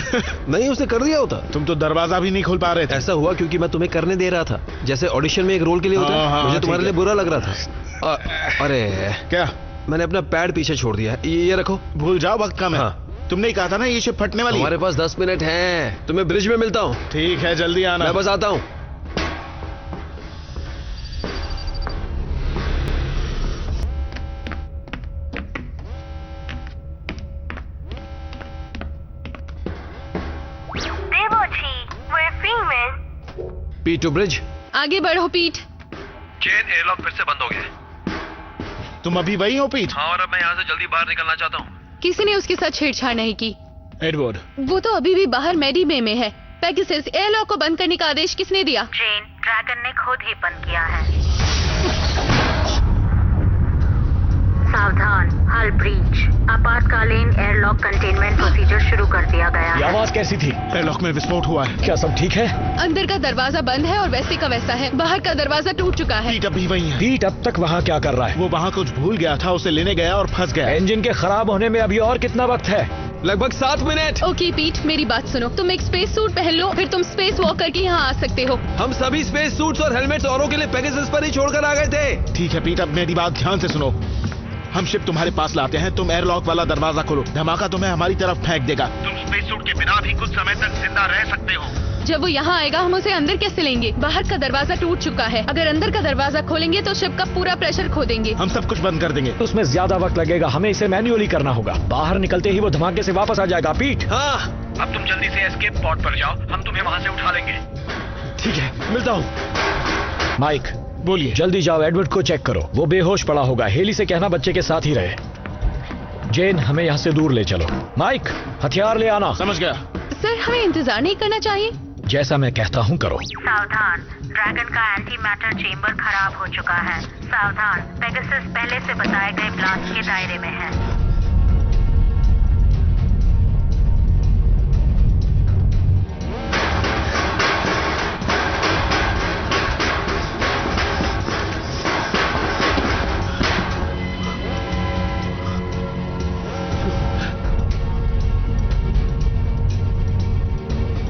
नहीं, उसने कर दिया होता। तुम तो दरवाजा भी नहीं खोल पा रहे थे। ऐसा हुआ क्योंकि मैं तुम्हें करने दे रहा था, जैसे ऑडिशन में एक रोल के लिए होता है। हाँ, मुझे तुम्हारे लिए बुरा लग रहा था। अरे क्या? मैंने अपना पैड पीछे छोड़ दिया है। ये रखो। भूल जाओ, वक्त कम है। हाँ। तुमने ही कहा था ना ये शिप फटने वाली। हमारे पास 10 मिनट हैं। तुम्हें ब्रिज में मिलता हूँ। ठीक है, जल्दी आना। मैं बस आता हूँ। Devochi, we're female. पीट टू ब्रिज। आगे बढ़ो पीट। चेन एयरलॉक फिर से बंद हो गया। तुम अभी वही हो पीट? हाँ, और अब मैं यहाँ से जल्दी बाहर निकलना चाहता हूँ। किसी ने उसके साथ छेड़छाड़ नहीं की। एडवर्ड, वो तो अभी भी बाहर मेडी बे में है। पेगासस, एयरलॉक को बंद करने का आदेश किसने दिया? जेन, ड्रैगन ने खुद ही बंद किया है। सावधान, हल ब्रीच। आपातकालीन एयरलॉक कंटेनमेंट प्रोसीजर शुरू कर दिया गया है। ये आवाज कैसी थी? एयरलॉक में विस्फोट हुआ है। क्या सब ठीक है? अंदर का दरवाजा बंद है और वैसे का वैसा है। बाहर का दरवाजा टूट चुका है। पीट अभी वही है। पीट अब तक वहाँ क्या कर रहा है? वो वहाँ कुछ भूल गया था, उसे लेने गया और फंस गया। इंजन के खराब होने में अभी और कितना वक्त है? लगभग 7 मिनट। ओके पीट, मेरी बात सुनो। तुम एक स्पेस सूट पहन लो, फिर तुम स्पेस वॉक करके यहाँ आ सकते हो। हम सभी स्पेस सूट्स और हेलमेट्स औरों के लिए पेगासस पर ही छोड़कर आ गए थे। ठीक है पीट, अब मेरी बात ध्यान से सुनो। हम शिप तुम्हारे पास लाते हैं, तुम एयरलॉक वाला दरवाजा खोलो। धमाका तुम्हें हमारी तरफ फेंक देगा। तुम स्पेस सूट के बिना भी कुछ समय तक जिंदा रह सकते हो। जब वो यहाँ आएगा हम उसे अंदर कैसे लेंगे? बाहर का दरवाजा टूट चुका है। अगर अंदर का दरवाजा खोलेंगे तो शिप का पूरा प्रेशर खो देंगे। हम सब कुछ बंद कर देंगे। उसमें ज्यादा वक्त लगेगा, हमें इसे मैन्युअली करना होगा। बाहर निकलते ही वो धमाके से वापस आ जाएगा। पीट। हाँ, अब तुम जल्दी से एस्केप पॉड पर जाओ, हम तुम्हें वहाँ से उठा लेंगे। ठीक है, मिलता हूँ। माइक, बोलिए। जल्दी जाओ, एडवर्ड को चेक करो, वो बेहोश पड़ा होगा। हेली से कहना बच्चे के साथ ही रहे। जेन, हमें यहाँ से दूर ले चलो। माइक, हथियार ले आना। समझ गया। सर, हमें इंतजार नहीं करना चाहिए? जैसा मैं कहता हूँ करो। सावधान, ड्रैगन का एंटी मैटर चेंबर खराब हो चुका है। सावधान, पेगासस पहले से बताए गए ब्लास्ट के दायरे में है।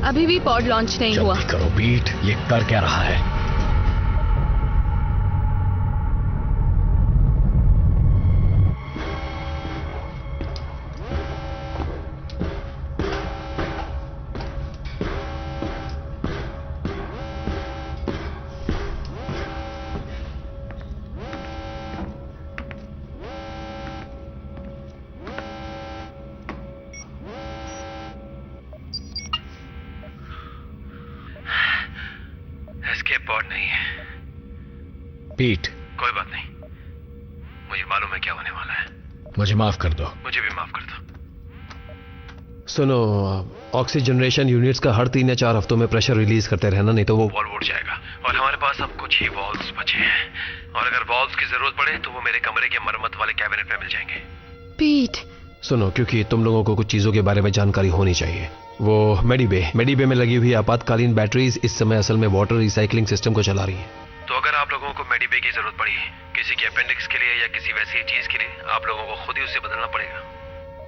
अभी भी पॉड लॉन्च नहीं हुआ। जल्दी करो पीट, ये कर क्या रहा है? एस्केप पॉड नहीं है। पीट, कोई बात नहीं, मुझे मालूम है क्या होने वाला है। मुझे माफ कर दो। मुझे भी माफ कर दो। सुनो, ऑक्सीजनरेशन यूनिट्स का हर 3 या 4 हफ्तों में प्रेशर रिलीज करते रहना, नहीं तो वो वॉल्व उड़ जाएगा। और हमारे पास अब कुछ ही वॉल्व्स बचे हैं, और अगर वॉल्व्स की जरूरत पड़े तो वो मेरे कमरे के मरम्मत वाले कैबिनेट में मिल जाएंगे। पीट, सुनो, क्योंकि तुम लोगों को कुछ चीजों के बारे में जानकारी होनी चाहिए। वो मेडी बे में लगी हुई आपातकालीन बैटरीज इस समय असल में वाटर रिसाइकलिंग सिस्टम को चला रही है। तो अगर आप लोगों को मेडी बे की जरूरत पड़ी, किसी के अपेंडिक्स के लिए या किसी वैसी चीज के लिए, आप लोगों को खुद ही उसे बदलना पड़ेगा।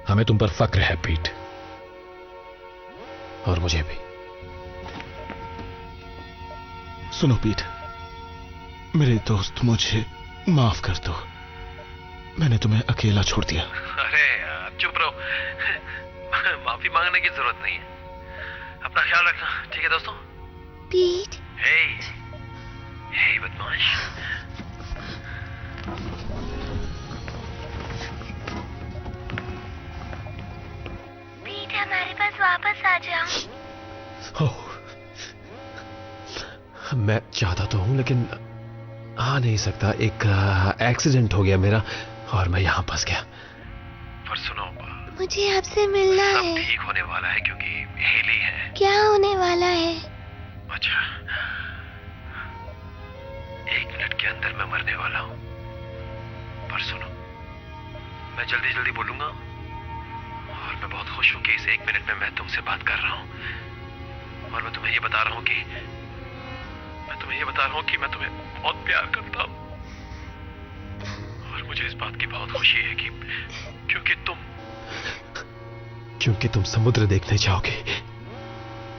हमें तुम पर फक्र है पीट। और मुझे भी। सुनो पीट, मेरे दोस्त, मुझे माफ कर दो। मैंने तुम्हें अकेला छोड़ दिया। अरे यार, चुप रहो। माफी मांगने की जरूरत नहीं है। अपना ख्याल रखना, ठीक है दोस्तों? पीट, हे बदमाश। पीट, हमारे पास वापस आ जाओ। मैं चाहता तो हूं लेकिन आ नहीं सकता। एक एक्सीडेंट हो गया मेरा और मैं यहां फंस गया। पर सुनो, मुझे आपसे मिलना सब है। ठीक होने वाला है क्योंकि हेली है। क्या होने वाला है? अच्छा, 1 मिनट के अंदर मैं मरने वाला हूं। पर सुनो, मैं जल्दी जल्दी बोलूंगा, और मैं बहुत खुश हूं कि इस 1 मिनट में मैं तुमसे बात कर रहा हूं। और मैं तुम्हें ये बता रहा हूं कि मैं तुम्हें बहुत प्यार करता हूं। और मुझे इस बात की बहुत खुशी है कि क्योंकि तुम समुद्र देखने जाओगे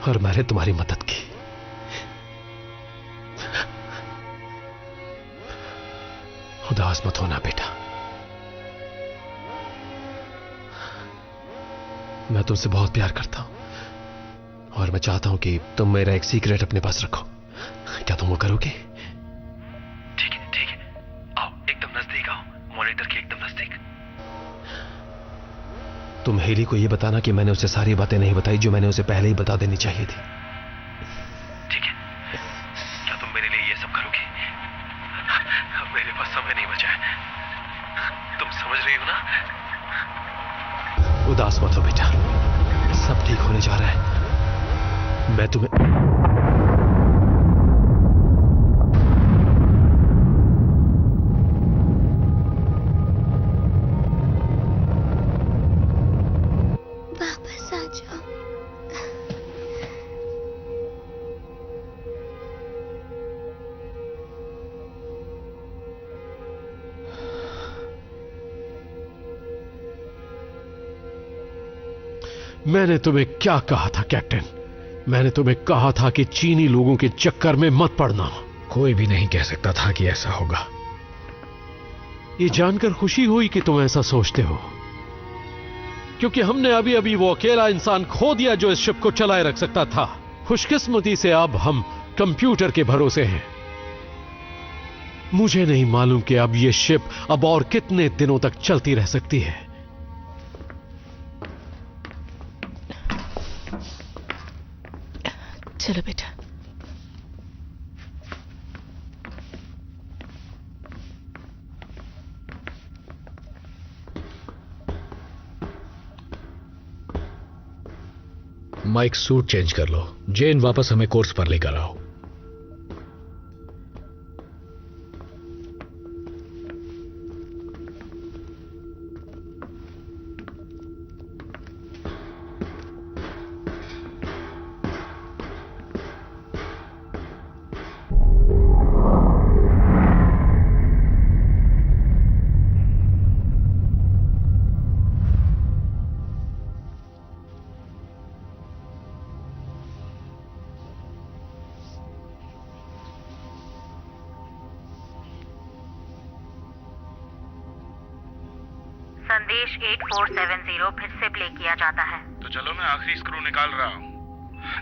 और मैंने तुम्हारी मदद की। उदास मत होना बेटा, मैं तुमसे बहुत प्यार करता हूं और मैं चाहता हूं कि तुम मेरा एक सीक्रेट अपने पास रखो। क्या तुम वो करोगे? ठीक है, आओ, एकदम नजदीक आओ, मॉनिटर के एकदम नजदीक। तुम हेली को ये बताना कि मैंने उसे सारी बातें नहीं बताई जो मैंने उसे पहले ही बता देनी चाहिए थी। ठीक है। मेरे पास समय नहीं बचा है, तुम समझ रही हो ना? उदास मत हो बेटा, सब ठीक होने जा रहा है। मैं तुम्हें वापस आ जाओ। मैंने तुम्हें क्या कहा था कैप्टन? मैंने तुम्हें कहा था कि चीनी लोगों के चक्कर में मत पड़ना। कोई भी नहीं कह सकता था कि ऐसा होगा। ये जानकर खुशी हुई कि तुम ऐसा सोचते हो, क्योंकि हमने अभी अभी वो अकेला इंसान खो दिया जो इस शिप को चलाए रख सकता था। खुशकिस्मती से अब हम कंप्यूटर के भरोसे हैं। मुझे नहीं मालूम कि अब ये शिप अब और कितने दिनों तक चलती रह सकती है। चलो बेटा। माइक, सूट चेंज कर लो। जेन, वापस हमें कोर्स पर लेकर आओ। संदेश 8470 फिर से प्ले किया जाता है। तो चलो मैं आखिरी स्क्रू निकाल रहा हूँ,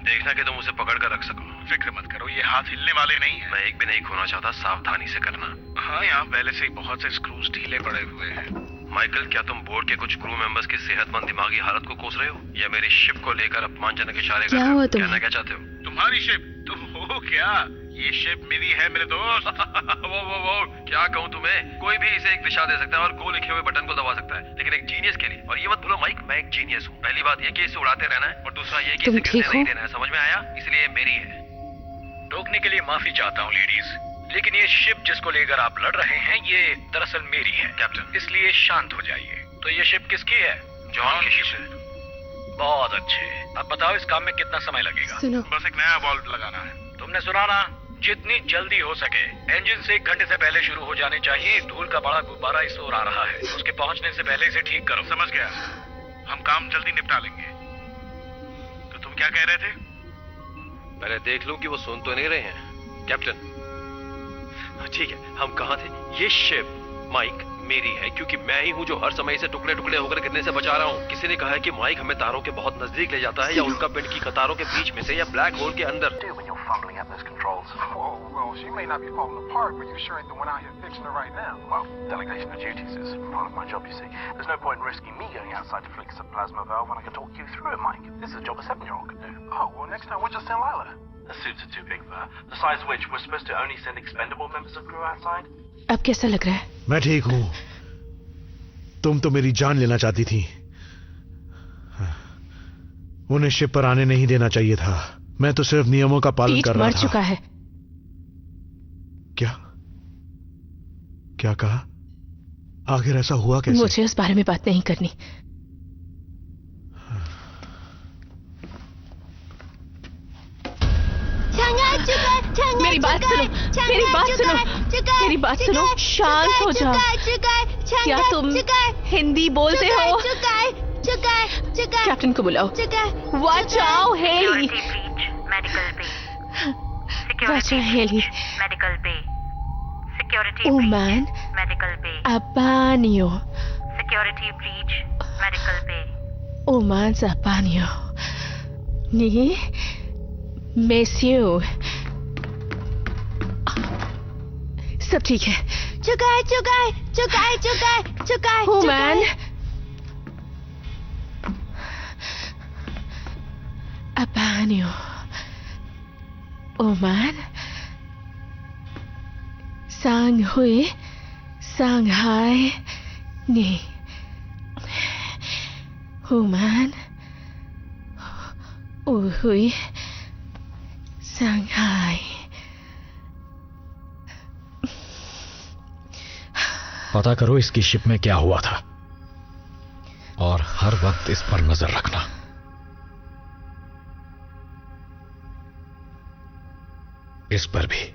देखना कि तुम उसे पकड़ कर रख सको। फिक्र मत करो, ये हाथ हिलने वाले नहीं है। मैं एक भी नहीं खोना चाहता, सावधानी से करना। हाँ, यहाँ पहले से ही बहुत से स्क्रूज ढीले पड़े हुए हैं। माइकल, क्या तुम बोर्ड के कुछ क्रू मेंबर्स की सेहतमंद दिमागी हालत को कोस रहे हो, या मेरी शिप को लेकर अपमानजनक इशारे कर रहे हो? कहना क्या चाहते हो? तुम्हारी शिप? तुम हो क्या? ये शिप मेरी है मेरे दोस्त। वो क्या कहूँ तुम्हें? कोई भी इसे एक दिशा दे सकता है और गो लिखे हुए बटन को दबा सकता है, लेकिन एक जीनियस के लिए। और ये मत भूलो माइक, मैं एक जीनियस हूँ। पहली बात ये कि इसे उड़ाते रहना है, और दूसरा ये कि इसे गिरने नहीं देना है। समझ में आया? इसलिए ये मेरी है। रोकने के लिए माफी चाहता हूँ लेडीज, लेकिन ये शिप जिसको लेकर आप लड़ रहे हैं ये दरअसल मेरी है कैप्टन, इसलिए शांत हो जाइए। तो ये शिप किसकी है? जॉन की शिप है। बहुत अच्छे। अब बताओ इस काम में कितना समय लगेगा? सुनो, बस एक नया वाल्व लगाना है। तुमने सुना ना, जितनी जल्दी हो सके। इंजन से 1 घंटे से पहले शुरू हो जाने चाहिए। धूल का बड़ा गुब्बारा इस ओर आ रहा है, उसके पहुंचने से पहले इसे ठीक करो। समझ गया, हम काम जल्दी निपटा लेंगे। तो तुम क्या कह रहे थे? पहले देख लूं कि वो सुन तो नहीं रहे हैं कैप्टन। ठीक है, हम कहां थे? ये शिप माइक मेरी है, क्योंकि मैं ही हूं जो हर समय इसे टुकड़े टुकड़े होकर गिरने से बचा रहा हूं। किसी ने कहा है कि माइक हमें तारों के बहुत नजदीक ले जाता है, या उनका पिंड की कतारों के बीच में से, या ब्लैक होल के अंदर। Well, she may not be falling apart, but you sure ain't the one out here fixing her right now. Well, delegation of duties is part of my job, you see. There's no point in risking me going outside to fix a plasma valve when I can talk you through it, Mike. This is a job a 7-year-old could do. Oh, well, next time we'll just send Lila. The suits are too big for her. Besides which, we're supposed to only send expendable members of crew outside. अब कैसा लग रहा है? मैं ठीक हूं। तुम तो मेरी जान लेना चाहती थी। उन्हें शिप पर आने नहीं देना चाहिए था। मैं तो सिर्फ नियमों का पालन कर रहा था। मर चुका है। क्या कहा? आखिर ऐसा हुआ कैसे? मुझे उस बारे में बात नहीं करनी। मेरी बात सुनो, मेरी बात सुनो, मेरी बात सुनो। शांत हो जाओ। क्या तुम हिंदी बोलते हो? कैप्टन को बुलाओ। Watch out Haley. Watch out, Haley. Medical bay. Security Oh breach. man. Medical bay. Abanio. Security breach. Medical bay. Oh man, Abanio. Ni. Monsieur. सब ठीक है। चुकाए। Oh man. Abanio. Oh man. Sang Hui. Shanghai, ni, Human, Hui, Shanghai. पता करो इसकी ship में क्या हुआ था और हर वक्त इस पर नजर रखना। इस पर भी।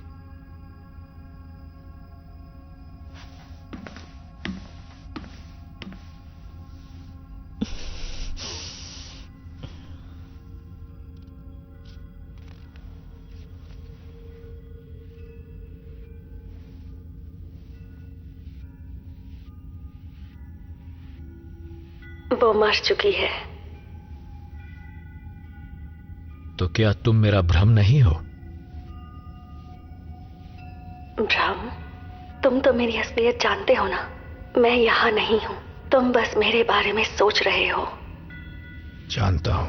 वो मर चुकी है। तो क्या तुम मेरा भ्रम नहीं हो? भ्रम? तुम तो मेरी असलियत जानते हो ना। मैं यहां नहीं हूं, तुम बस मेरे बारे में सोच रहे हो। जानता हूं,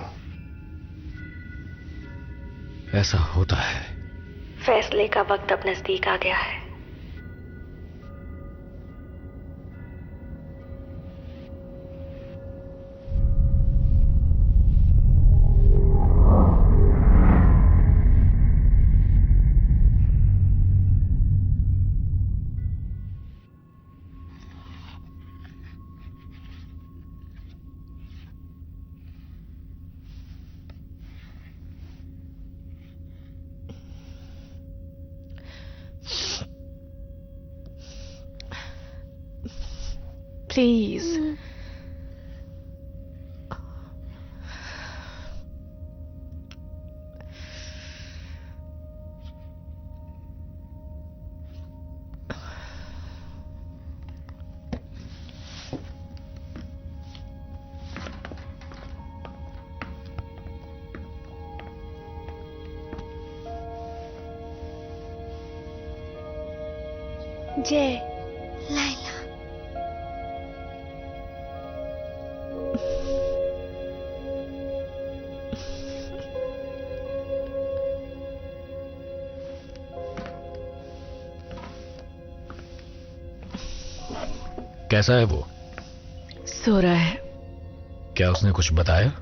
ऐसा होता है। फैसले का वक्त अब नजदीक आ गया है। Please. जय लाइला। कैसा है वो? सो रहा है। क्या उसने कुछ बताया?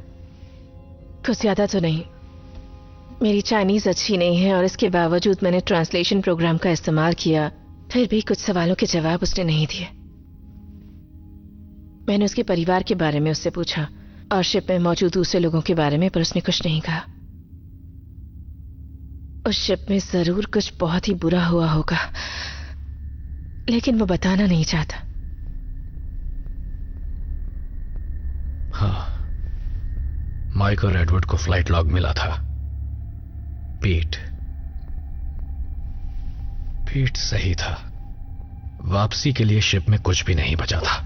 कुछ ज्यादा तो नहीं। मेरी चाइनीज अच्छी नहीं है और इसके बावजूद मैंने ट्रांसलेशन प्रोग्राम का इस्तेमाल किया, फिर भी कुछ सवालों के जवाब उसने नहीं दिए। मैंने उसके परिवार के बारे में उससे पूछा और शिप में मौजूद दूसरे लोगों के बारे में, पर उसने कुछ नहीं कहा। उस शिप में जरूर कुछ बहुत ही बुरा हुआ होगा, लेकिन वो बताना नहीं चाहता। हाँ, माइक और एडवर्ड को फ्लाइट लॉग मिला था। पीट सही था। वापसी के लिए शिप में कुछ भी नहीं बचा था।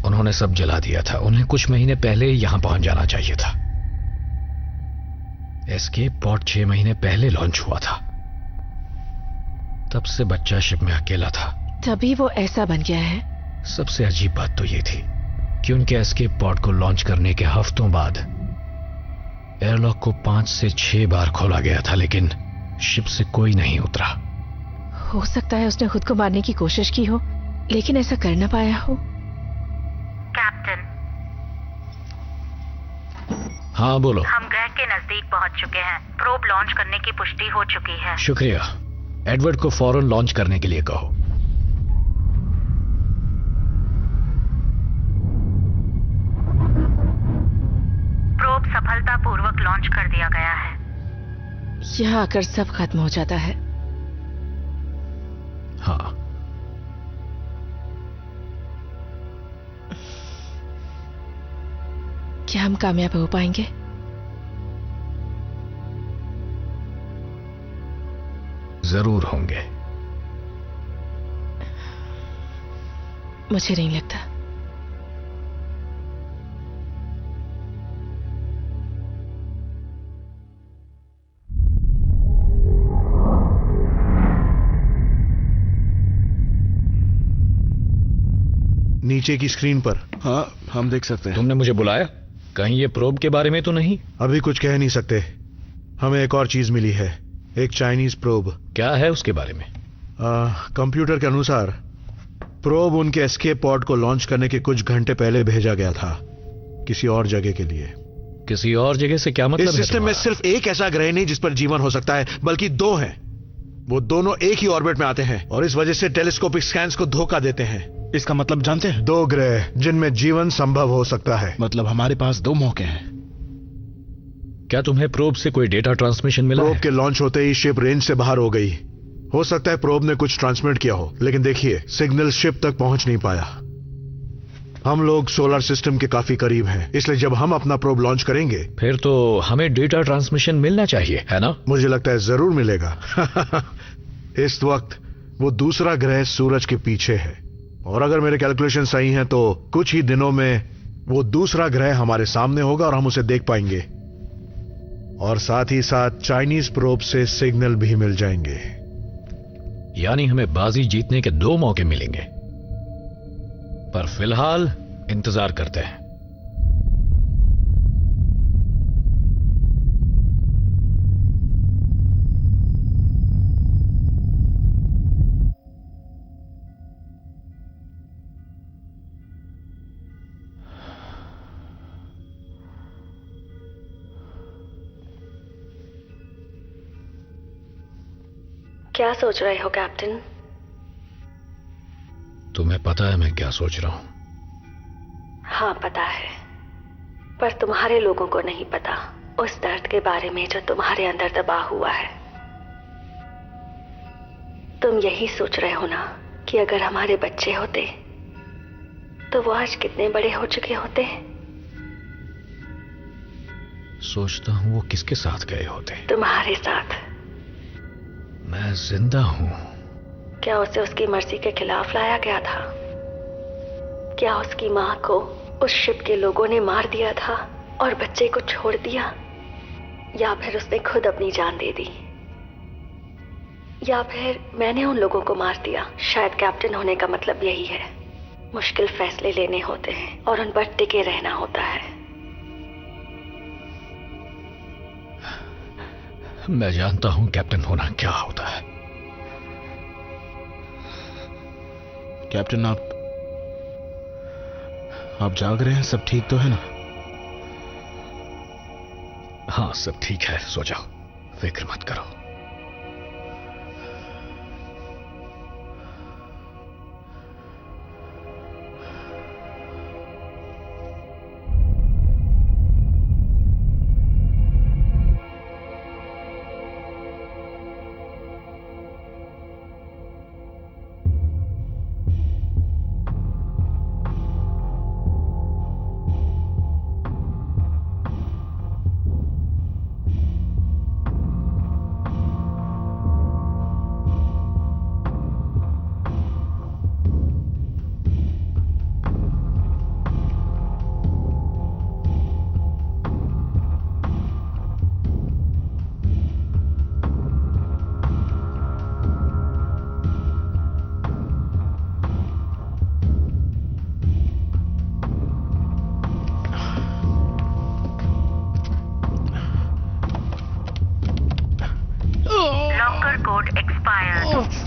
उन्होंने सब जला दिया था। उन्हें कुछ महीने पहले यहां पहुंच जाना चाहिए था। एस्केप पॉड 6 महीने पहले लॉन्च हुआ था। तब से बच्चा शिप में अकेला था। तभी वो ऐसा बन गया है। सबसे अजीब बात तो ये थी कि उनके एस्केप पॉड को लॉन्च करने के हफ्तों बाद एयरलॉक को 5 से 6 बार खोला गया था, लेकिन शिप से कोई नहीं उतरा। हो सकता है उसने खुद को मारने की कोशिश की हो, लेकिन ऐसा कर ना पाया हो। कैप्टन। हाँ बोलो। हम ग्रह के नजदीक पहुंच चुके हैं। प्रोब लॉन्च करने की पुष्टि हो चुकी है। शुक्रिया। एडवर्ड को फौरन लॉन्च करने के लिए कहो। प्रोब सफलतापूर्वक लॉन्च कर दिया गया है। यहाँ आकर सब खत्म हो जाता है। हाँ। क्या हम कामयाब हो पाएंगे? जरूर होंगे। मुझे नहीं लगता। नीचे की स्क्रीन पर। हाँ, हम देख सकते हैं। तुमने मुझे बुलाया? कहीं ये प्रोब के बारे में तो नहीं? अभी कुछ कह नहीं सकते। हमें एक और चीज मिली है, एक चाइनीज प्रोब। क्या है उसके बारे में? कंप्यूटर के अनुसार प्रोब उनके एस्केप पॉड को लॉन्च करने के कुछ घंटे पहले भेजा गया था, किसी और जगह के लिए। किसी और जगह से क्या मतलब इस है सिस्टम में सिर्फ एक ऐसा ग्रह नहीं जिस पर जीवन हो सकता है, बल्कि दो हैं। वो दोनों एक ही ऑर्बिट में आते हैं और इस वजह से टेलीस्कोपिक स्कैन्स को धोखा देते हैं। इसका मतलब जानते हैं? दो ग्रह जिनमें जीवन संभव हो सकता है। मतलब हमारे पास दो मौके हैं। क्या तुम्हें प्रोब से कोई डेटा ट्रांसमिशन मिला? प्रोब के लॉन्च होते ही शिप रेंज से बाहर हो गई। हो सकता है प्रोब ने कुछ ट्रांसमिट किया हो, लेकिन देखिए सिग्नल शिप तक पहुंच नहीं पाया। हम लोग सोलर सिस्टम के काफी करीब हैं, इसलिए जब हम अपना प्रोब लॉन्च करेंगे फिर तो हमें डेटा ट्रांसमिशन मिलना चाहिए, है ना? मुझे लगता है जरूर मिलेगा। इस वक्त वो दूसरा ग्रह सूरज के पीछे है, और अगर मेरे कैलकुलेशन सही हैं तो कुछ ही दिनों में वो दूसरा ग्रह हमारे सामने होगा और हम उसे देख पाएंगे, और साथ ही साथ चाइनीज प्रोब से सिग्नल भी मिल जाएंगे। यानी हमें बाजी जीतने के दो मौके मिलेंगे, पर फिलहाल इंतजार करते हैं। क्या सोच रहे हो कैप्टन? तुम्हें पता है मैं क्या सोच रहा हूं? हाँ पता है, पर तुम्हारे लोगों को नहीं पता उस दर्द के बारे में जो तुम्हारे अंदर दबा हुआ है। तुम यही सोच रहे हो ना कि अगर हमारे बच्चे होते तो वो आज कितने बड़े हो चुके होते। सोचता हूं वो किसके साथ गए होते। तुम्हारे साथ। मैं जिंदा हूं। क्या उसे उसकी मर्जी के खिलाफ लाया गया था? क्या उसकी मां को उस शिप के लोगों ने मार दिया था और बच्चे को छोड़ दिया, या फिर उसने खुद अपनी जान दे दी, या फिर मैंने उन लोगों को मार दिया? शायद कैप्टन होने का मतलब यही है, मुश्किल फैसले लेने होते हैं और उन पर टिके रहना होता है। मैं जानता हूं कैप्टन होना क्या होता है। कैप्टन आप जाग रहे हैं? सब ठीक तो है ना? हाँ सब ठीक है, सो जाओ, फिक्र मत करो।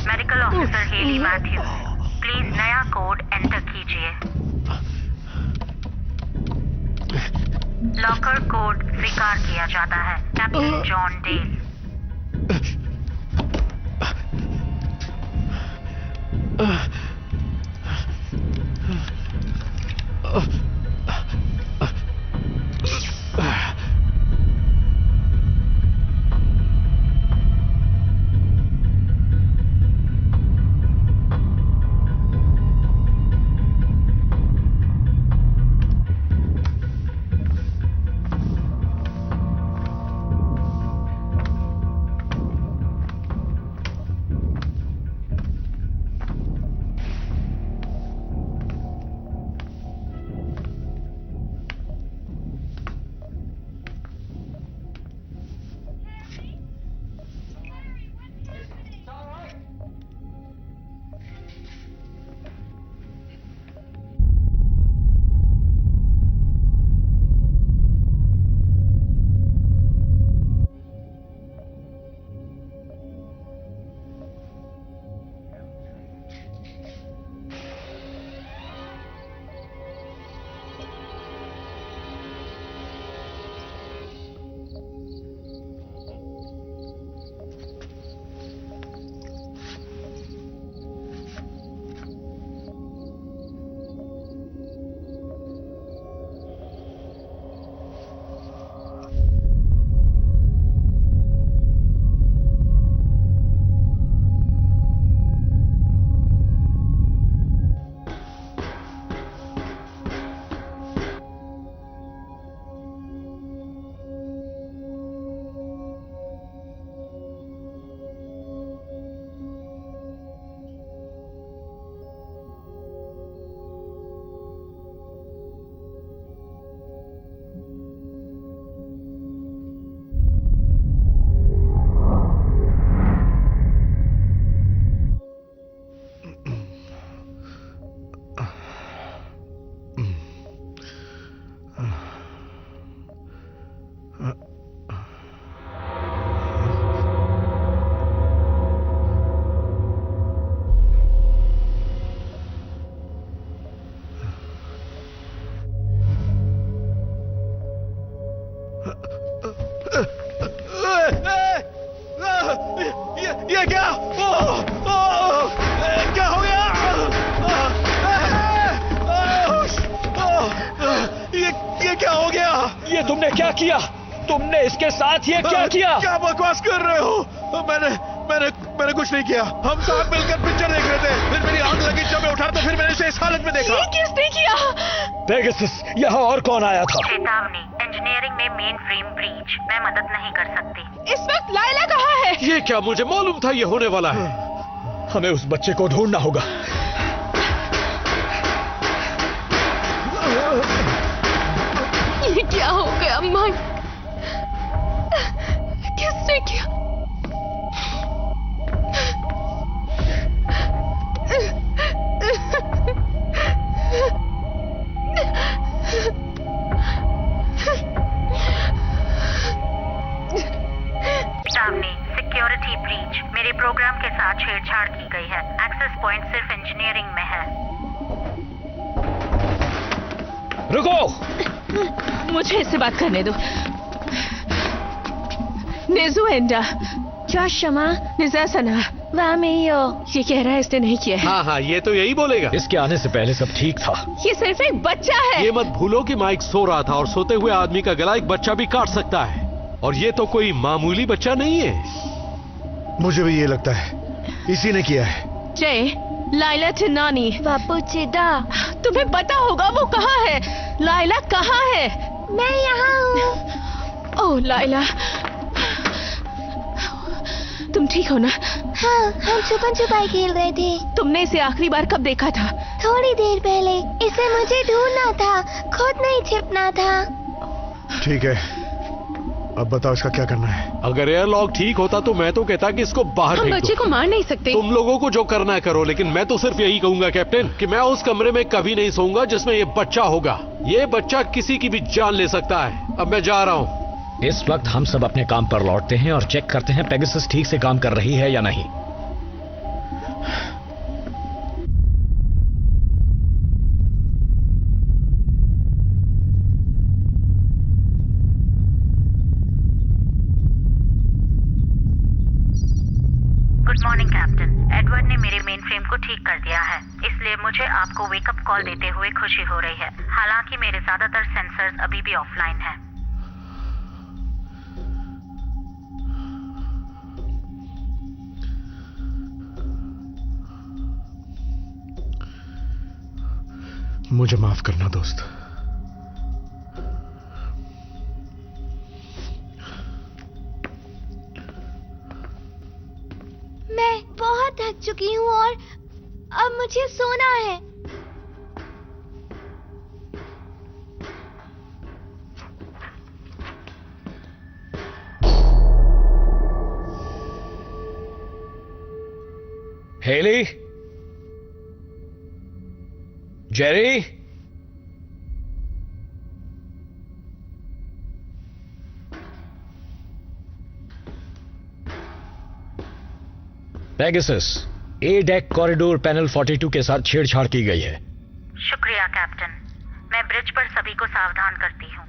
Medical officer Haley Matthews, please नया कोड एंटर कीजिए। लॉकर कोड स्वीकार किया जाता है। Captain John Dale. तुमने क्या किया? तुमने इसके साथ ये क्या किया? क्या बकवास कर रहे हो? मैंने कुछ नहीं किया। हम साथ मिलकर पिक्चर देख रहे थे, फिर मेरी आंख लगी, जब मैं उठा तो फिर मैंने इसे इस हालत में देखा। ये किसने किया? पेगासस, यहाँ और कौन आया था? चेतावनी, इंजीनियरिंग में मेन फ्रेम ब्रीच। मैं मदद नहीं कर सकती। इस वक्त लायला कहाँ है? ये क्या, मुझे मालूम था ये होने वाला है। हमें उस बच्चे को ढूंढना होगा। ये क्या हो गया माइक? किसने किया? सामने सिक्योरिटी ब्रीच। मेरे प्रोग्राम के साथ छेड़छाड़ की गई है। एक्सेस पॉइंट सिर्फ इंजीनियरिंग में है। रुको, मुझे इससे बात करने दो। नेजुएंडा, जोशमा, निजासना, वामेयो। ये कह रहा है इसने नहीं किया है। हाँ, ये तो यही बोलेगा। इसके आने से पहले सब ठीक था। ये सिर्फ एक बच्चा है। ये मत भूलो कि माइक सो रहा था और सोते हुए आदमी का गला एक बच्चा भी काट सकता है, और ये तो कोई मामूली बच्चा नहीं है। मुझे भी ये लगता है इसी ने किया है। जय, लाइला चिन्नानी। बापूचिदा, तुम्हें पता होगा वो कहाँ है? लाइला कहाँ है? मैं यहाँ हूँ। ओह लाइला, तुम ठीक हो ना? हाँ, हम छुपन छुपाई खेल रहे थे। तुमने इसे आखिरी बार कब देखा था? थोड़ी देर पहले। इसे मुझे ढूंढना था, खुद नहीं छिपना था। ठीक है, अब बताओ इसका क्या करना है? अगर एयरलॉक ठीक होता तो मैं तो कहता कि इसको बाहर हम फेंक बच्चे दो। को मार नहीं सकते। तुम लोगों को जो करना है करो, लेकिन मैं तो सिर्फ यही कहूंगा कैप्टन कि मैं उस कमरे में कभी नहीं सोऊंगा जिसमें ये बच्चा होगा। ये बच्चा किसी की भी जान ले सकता है। अब मैं जा रहा हूँ। इस वक्त हम सब अपने काम पर लौटते हैं और चेक करते हैं पेगासस ठीक से काम कर रही है या नहीं। Good morning captain. एडवर्ड ने मेरे मेन फ्रेम को ठीक कर दिया है, इसलिए मुझे आपको वेकअप कॉल देते हुए खुशी हो रही है। हालांकि मेरे ज्यादातर सेंसर्स अभी भी ऑफलाइन हैं। मुझे माफ करना दोस्त। मैं बहुत थक चुकी हूँ और अब मुझे सोना है। हेली, जेरी, पेगासस, ए डेक कॉरिडोर पैनल 42 के साथ छेड़छाड़ की गई है। शुक्रिया कैप्टन। मैं ब्रिज पर सभी को सावधान करती हूँ।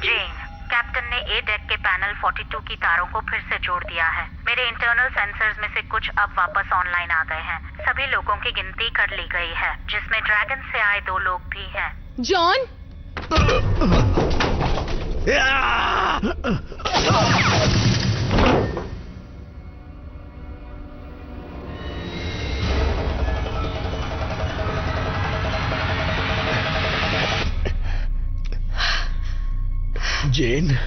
जेन, कैप्टन ने ए डेक के पैनल 42 की तारों को फिर से जोड़ दिया है। मेरे इंटरनल सेंसर्स में से कुछ अब वापस ऑनलाइन आ गए हैं। सभी लोगों की गिनती कर ली गई है, जिसमें ड्रैगन से आए 2 लोग भी हैं। जॉन, जेन,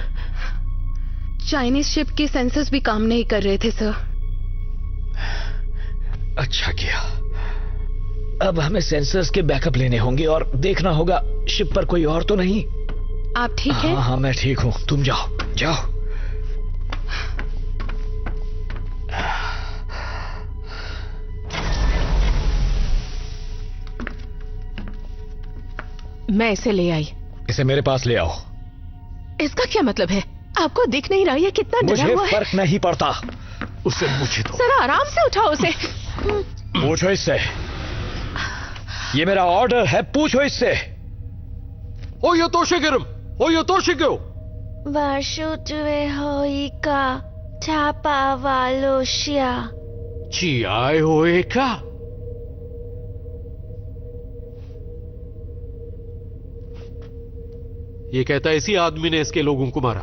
चाइनीज शिप के सेंसर्स भी काम नहीं कर रहे थे सर। अच्छा किया। अब हमें सेंसर्स के बैकअप लेने होंगे और देखना होगा शिप पर कोई और तो नहीं। आप ठीक हैं? हाँ, मैं ठीक हूँ। तुम जाओ जाओ। मैं इसे ले आई। इसे मेरे पास ले आओ। इसका क्या मतलब है? आपको दिख नहीं रहा ये कितना डरा मुझे हुआ है? फर्क नहीं पड़ता। उसे मुझे दो। जरा आराम से उठाओ उसे। पूछो इससे। ये मेरा ऑर्डर है, पूछो इससे। OYO तोशिगिरम, OYO तोशिगो। वाशुतुए होइका छापा वालोशिया। जी आए होए का। ये कहता है इसी आदमी ने इसके लोगों को मारा,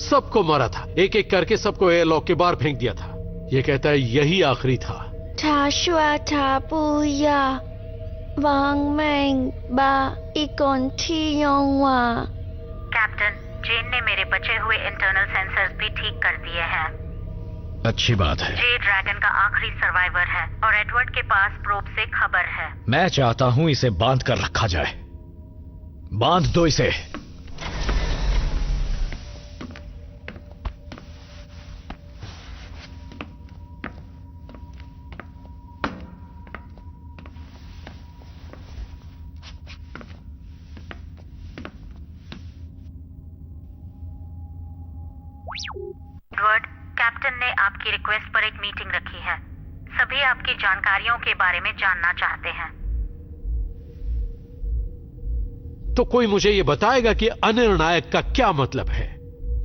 सबको मारा था, एक एक करके सबको एयरलॉक के बाहर फेंक दिया था। ये कहता है यही आखिरी था। कैप्टन, जेन ने मेरे बचे हुए इंटरनल सेंसर्स भी ठीक कर दिए हैं। अच्छी बात है। जे ड्रैगन का आखिरी सर्वाइवर है और एडवर्ड के पास प्रोब से खबर है। मैं चाहता हूं इसे बांध कर रखा जाए। बांध दो इसे। एडवर्ड, कैप्टन ने आपकी रिक्वेस्ट पर एक मीटिंग रखी है। सभी आपकी जानकारियों के बारे में जानना चाहते हैं। तो कोई मुझे ये बताएगा कि अनिर्णायक का क्या मतलब है?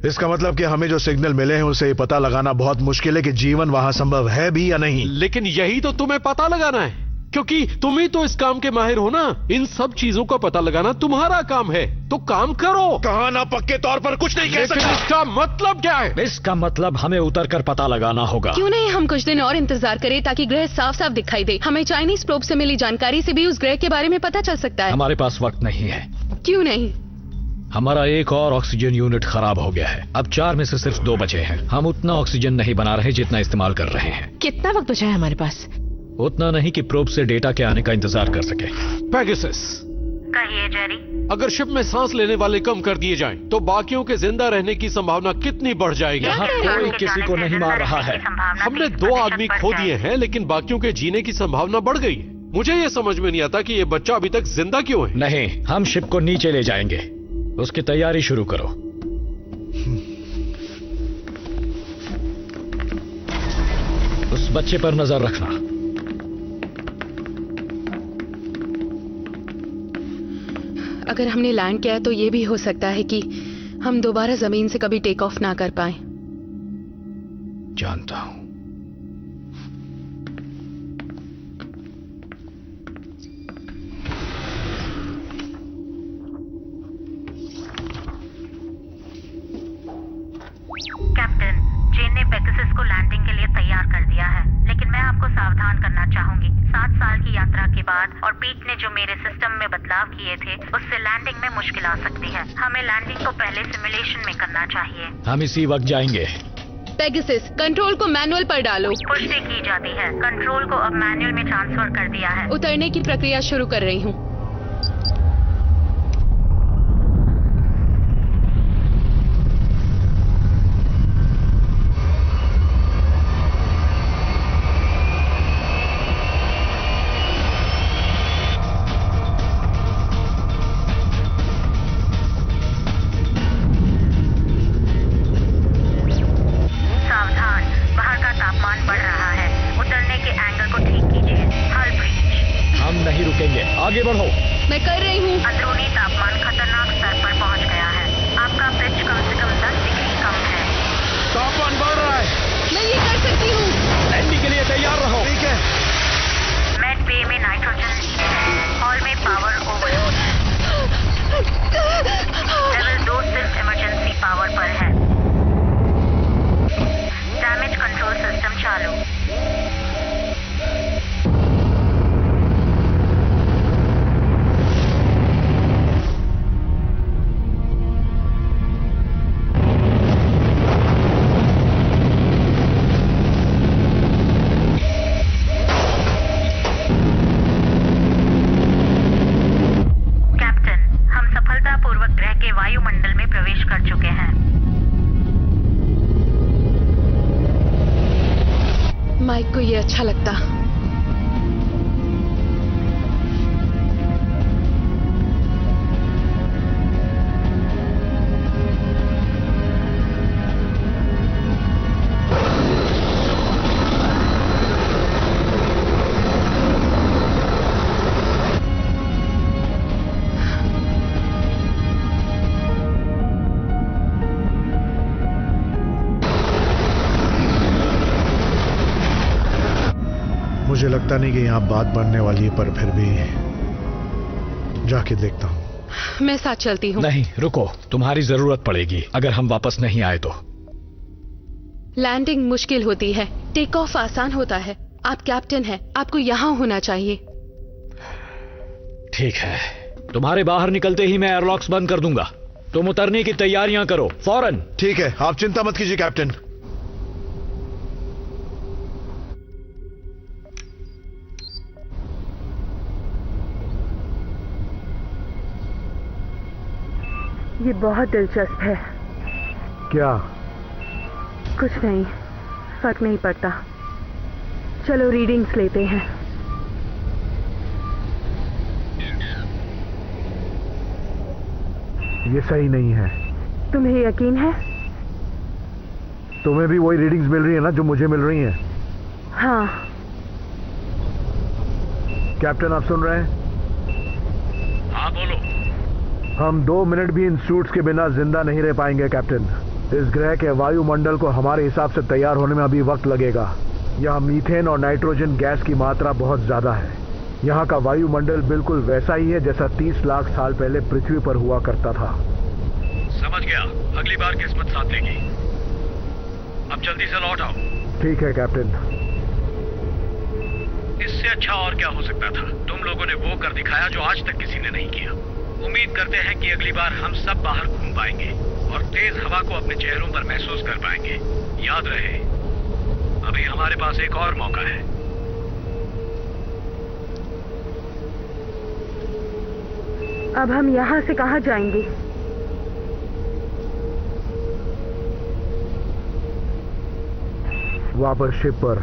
इसका मतलब कि हमें जो सिग्नल मिले हैं उसे ये पता लगाना बहुत मुश्किल है कि जीवन वहां संभव है भी या नहीं। लेकिन यही तो तुम्हें पता लगाना है, क्योंकि तुम ही तो इस काम के माहिर हो ना। इन सब चीजों का पता लगाना तुम्हारा काम है, तो काम करो। कहा ना पक्के तौर पर कुछ नहीं कह सकता। इसका मतलब क्या है? इसका मतलब हमें उतर कर पता लगाना होगा। क्यों नहीं हम कुछ दिन और इंतजार करें ताकि ग्रह साफ साफ दिखाई दे। हमें चाइनीज प्रोब से मिली जानकारी से भी उस ग्रह के बारे में पता चल सकता है। हमारे पास वक्त नहीं है। क्यों नहीं? हमारा एक और ऑक्सीजन यूनिट खराब हो गया है। अब 4 में से सिर्फ 2 बचे हैं। हम उतना ऑक्सीजन नहीं बना रहे जितना इस्तेमाल कर रहे हैं। कितना वक्त बचा है हमारे पास? उतना नहीं कि प्रोब से डेटा के आने का इंतजार कर सके। पेगासस, कहिए जेरी। अगर शिप में सांस लेने वाले कम कर दिए जाएं, तो बाकियों के जिंदा रहने की संभावना कितनी बढ़ जाएगी? यहाँ कोई किसी को नहीं मार रहा है। हमने 2 आदमी खो दिए हैं, लेकिन बाकियों के जीने की संभावना बढ़ गई है। मुझे ये समझ में नहीं आता कि ये बच्चा अभी तक जिंदा क्यों है। नहीं, हम शिप को नीचे ले जाएंगे। उसकी तैयारी शुरू करो। उस बच्चे पर नजर रखना। अगर हमने लैंड किया तो ये भी हो सकता है कि हम दोबारा जमीन से कभी टेक ऑफ ना कर पाए। जानता हूं। कैप्टन, जेन ने पेगासस को लैंडिंग के लिए तैयार कर दिया है, लेकिन मैं आपको सावधान करना चाहूंगी। 7 साल की यात्रा के बाद और पीट ने जो मेरे सिस्टम में बदलाव किए थे, उससे लैंडिंग में मुश्किल आ सकती है। हमें लैंडिंग को पहले सिमुलेशन में करना चाहिए। हम इसी वक्त जाएंगे। पेगासस, कंट्रोल को मैनुअल पर डालो। पुष्टि की जाती है। कंट्रोल को अब मैनुअल में ट्रांसफर कर दिया है। उतरने की प्रक्रिया शुरू कर रही हूँ। आगे बढ़ो। मैं कर रही हूँ। अंदरूनी तापमान खतरनाक स्तर पर पहुँच गया है। आपका पिच कम से कम 10 डिग्री कम है। तापमान बढ़ रहा है। मैं ये कर सकती हूँ। लैंडिंग के लिए तैयार रहो। ठीक है। मेड बे में नाइट्रोजन लीक है। हॉल में पावर ओवरलोड है। लेवल 2 सिर्फ इमरजेंसी पावर पर है। डैमेज कंट्रोल सिस्टम चालू। वायुमंडल में प्रवेश कर चुके हैं। माइक को ये अच्छा लगता। मुझे लगता नहीं कि यहाँ बात बढ़ने वाली है, पर फिर भी जाके देखता हूँ। मैं साथ चलती हूँ। नहीं रुको, तुम्हारी जरूरत पड़ेगी अगर हम वापस नहीं आए तो। लैंडिंग मुश्किल होती है, टेक ऑफ आसान होता है। आप कैप्टन हैं, आपको यहाँ होना चाहिए। ठीक है, तुम्हारे बाहर निकलते ही मैं एयरलॉक्स बंद कर दूंगा। तुम उतरने की तैयारियां करो फौरन। ठीक है, आप चिंता मत कीजिए कैप्टन। ये बहुत दिलचस्प है। क्या? कुछ नहीं, फर्क नहीं पड़ता। चलो रीडिंग्स लेते हैं। ये सही नहीं है। तुम्हें यकीन है? तुम्हें भी वही रीडिंग्स मिल रही है ना जो मुझे मिल रही हैं? हाँ। कैप्टन आप सुन रहे हैं? हाँ बोलो। हम 2 मिनट भी इन सूट्स के बिना जिंदा नहीं रह पाएंगे कैप्टन। इस ग्रह के वायुमंडल को हमारे हिसाब से तैयार होने में अभी वक्त लगेगा। यहाँ मीथेन और नाइट्रोजन गैस की मात्रा बहुत ज्यादा है। यहाँ का वायुमंडल बिल्कुल वैसा ही है जैसा 30 लाख साल पहले पृथ्वी पर हुआ करता था। समझ गया, अगली बार किस्मत साथ देगी। अब जल्दी से लौट आओ। ठीक है कैप्टन। इससे अच्छा और क्या हो सकता था? तुम लोगों ने वो कर दिखाया जो आज तक किसी ने नहीं किया। उम्मीद करते हैं कि अगली बार हम सब बाहर घूम पाएंगे और तेज हवा को अपने चेहरों पर महसूस कर पाएंगे। याद रहे, अभी हमारे पास एक और मौका है। अब हम यहाँ से कहाँ जाएंगे? वापस शिप पर।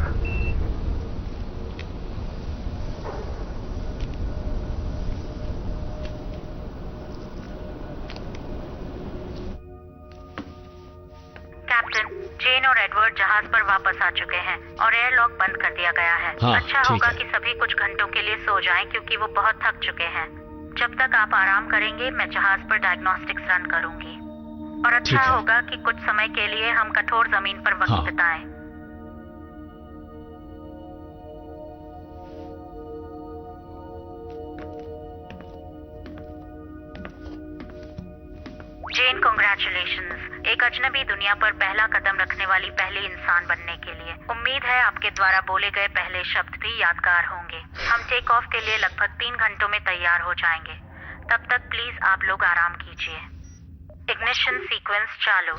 कैप्टन, जेन और एडवर्ड जहाज पर वापस आ चुके हैं और एयरलॉक बंद कर दिया गया है। हाँ, अच्छा होगा कि सभी कुछ घंटों के लिए सो जाएं क्योंकि वो बहुत थक चुके हैं। जब तक आप आराम करेंगे मैं जहाज पर डायग्नोस्टिक्स रन करूंगी। और अच्छा होगा कि कुछ समय के लिए हम कठोर जमीन पर वक्त बिताएं। जेन, कांग्रेचुलेशंस। एक अजनबी दुनिया पर पहला कदम रखने वाली पहली इंसान बनने के लिए। उम्मीद है आपके द्वारा बोले गए पहले शब्द भी यादगार होंगे। हम टेक ऑफ के लिए लगभग 3 घंटों में तैयार हो जाएंगे। तब तक प्लीज आप लोग आराम कीजिए। इग्निशन सीक्वेंस चालू।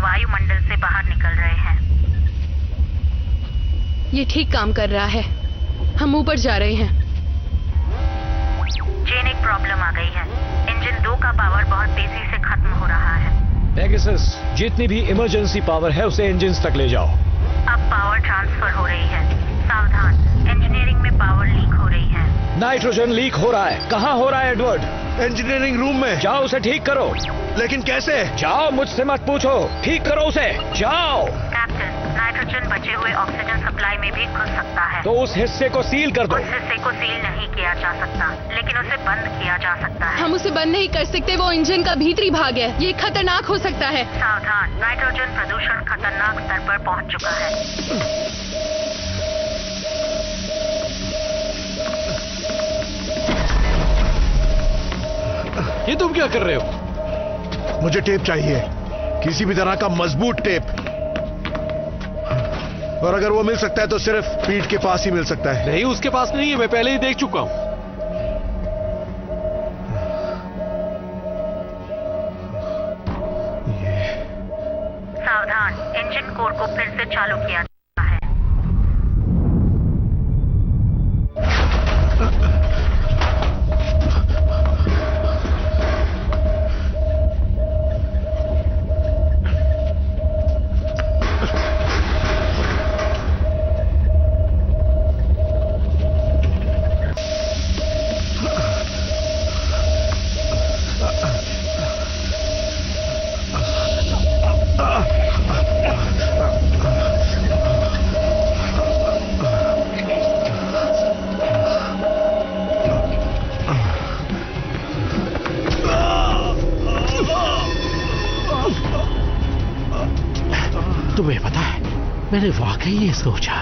वायुमंडल से बाहर निकल रहे हैं। ये ठीक काम कर रहा है। हम ऊपर जा रहे हैं। जेन, एक प्रॉब्लम आ गई है। इंजन 2 का पावर बहुत तेजी से खत्म हो रहा है। पेगासस, जितनी भी इमरजेंसी पावर है उसे इंजन्स तक ले जाओ। अब पावर ट्रांसफर हो रही है। सावधान, इंजीनियरिंग में पावर लीक हो रही है। नाइट्रोजन लीक हो रहा है। कहाँ हो रहा है एडवर्ड? इंजीनियरिंग रूम में। जाओ उसे ठीक करो। लेकिन कैसे? जाओ, मुझसे मत पूछो, ठीक करो उसे, जाओ। कैप्टन, नाइट्रोजन बचे हुए ऑक्सीजन सप्लाई में भी घुस सकता है। तो उस हिस्से को सील कर दो। उस हिस्से को सील नहीं किया जा सकता, लेकिन उसे बंद किया जा सकता है। हम उसे बंद नहीं कर सकते, वो इंजन का भीतरी भाग है। ये खतरनाक हो सकता है। सावधान, नाइट्रोजन प्रदूषण खतरनाक स्तर पर पहुंच चुका है। ये तुम क्या कर रहे हो? मुझे टेप चाहिए, किसी भी तरह का मजबूत टेप। और अगर वो मिल सकता है तो सिर्फ पीठ के पास ही मिल सकता है। नहीं, उसके पास नहीं है, मैं पहले ही देख चुका हूं। सावधान, इंजन कोर को फिर से चालू किया। मैंने वाकई ये सोचा,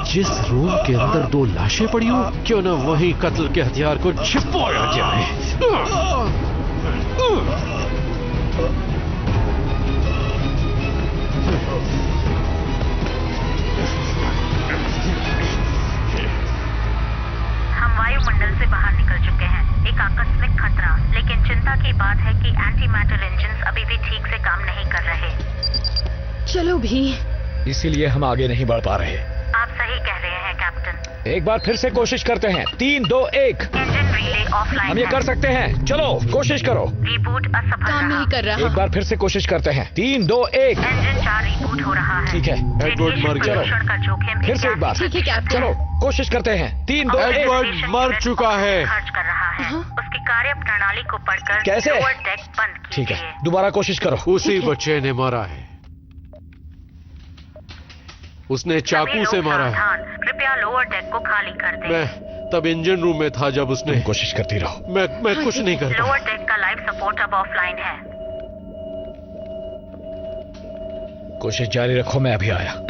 जिस रूम के अंदर 2 लाशें पड़ी हो, क्यों न वहीं कत्ल के हथियार को छिपाया जाए। हम वायुमंडल से बाहर निकल चुके हैं। एक आकस्मिक खतरा, लेकिन चिंता की बात है कि एंटी मैटर इंजन्स अभी भी ठीक से काम नहीं कर रहे। चलो भी, इसीलिए हम आगे नहीं बढ़ पा रहे। आप सही कह रहे हैं कैप्टन। एक बार फिर से कोशिश करते हैं। 3, 2, 1। इंजन रिले ऑफलाइन हम ये कर सकते हैं। चलो कोशिश करो। रिबूट असफल काम नहीं कर रहा। एक बार फिर से कोशिश करते हैं। 3, 2, 1। इंजन 4 रिबूट हो रहा है। ठीक है। एडवर्ड मर गया। प्रदूषण का जोखिम फिर से एक बार। ठीक है कैप्टन। चलो कोशिश करते हैं। 3, 2, 1। एडवर्ड मर चुका है। खर्च कर रहा है। उसकी कार्य प्रणाली को पढ़कर कैसे? लोअर डेक बंद ठीक कीजिए। है, दोबारा कोशिश करो। उसी बच्चे ने मारा है। उसने चाकू से मारा है। कृपया लोअर डेक को खाली कर दें। मैं तब इंजन रूम में था जब उसने। कोशिश करती रहो। मैं कुछ नहीं कर पाया। लोअर डेक का लाइफ सपोर्ट अब ऑफलाइन है। कोशिश जारी रखो, मैं अभी आया।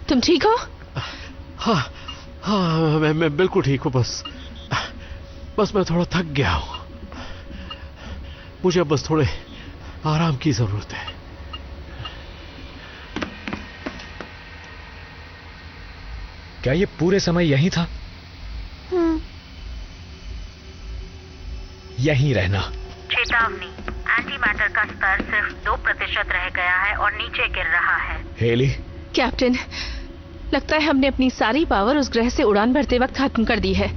तुम ठीक हो? हाँ, मैं बिल्कुल ठीक हूँ। बस मैं थोड़ा थक गया हूँ। मुझे बस थोड़े आराम की जरूरत है। क्या ये पूरे समय यहीं था? यहीं रहना। चेतावनी, एंटी मैटर का स्तर सिर्फ 2% रह गया है और नीचे गिर रहा है। हेली, कैप्टन, लगता है हमने अपनी सारी पावर उस ग्रह से उड़ान भरते वक्त खत्म कर दी है।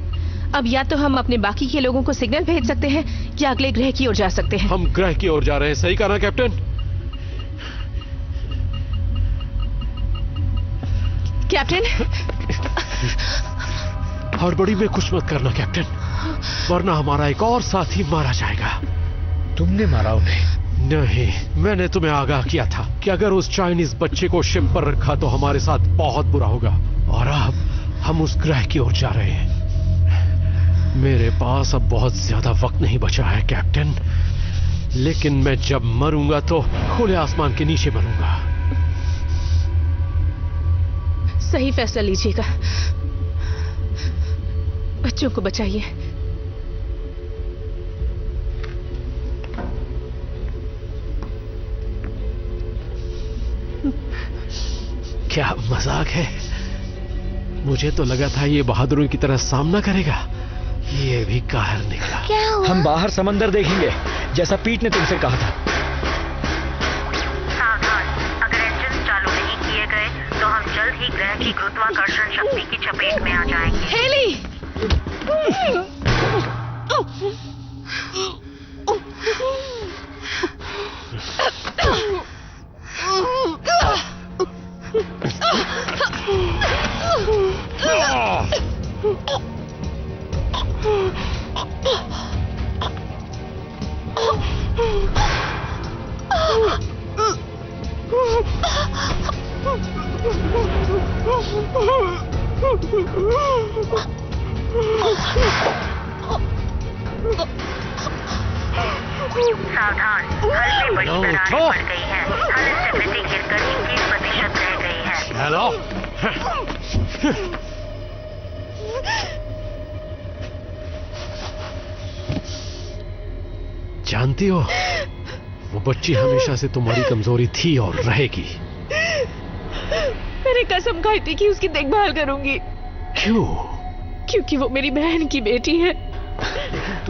अब या तो हम अपने बाकी के लोगों को सिग्नल भेज सकते हैं या अगले ग्रह की ओर जा सकते हैं। हम ग्रह की ओर जा रहे हैं, सही कहा ना कैप्टन? कैप्टन, हड़बड़ी में कुछ मत करना कैप्टन, वरना हमारा एक और साथी मारा जाएगा। तुमने मारा उन्हें? नहीं, मैंने तुम्हें आगाह किया था कि अगर उस चाइनीज बच्चे को शिप पर रखा तो हमारे साथ बहुत बुरा होगा। और अब हम उस ग्रह की ओर जा रहे हैं। मेरे पास अब बहुत ज्यादा वक्त नहीं बचा है कैप्टन, लेकिन मैं जब मरूंगा तो खुले आसमान के नीचे मरूंगा। सही फैसला लीजिएगा। बच्चों को बचाइए। क्या मजाक है? मुझे तो लगा था ये बहादुरों की तरह सामना करेगा, ये भी कायर निकला। क्या हुआ? हम बाहर समंदर देखेंगे, जैसा पीट ने तुमसे कहा था। सावधान, अगर इंजन चालू नहीं किए गए तो हम जल्द ही ग्रह की गुरुत्वाकर्षण शक्ति की चपेट में आ जाएंगे। हेली! सावधान, हल में बड़ी दरारें पड़ गई हैं। हल स्टेबिलिटी गिरकर 21% रह गई है। हेलो, जानती हो, वो बच्ची हमेशा से तुम्हारी कमजोरी थी और रहेगी। मैंने कसम खाई थी कि उसकी देखभाल करूंगी। क्यों? क्योंकि वो मेरी बहन की बेटी है।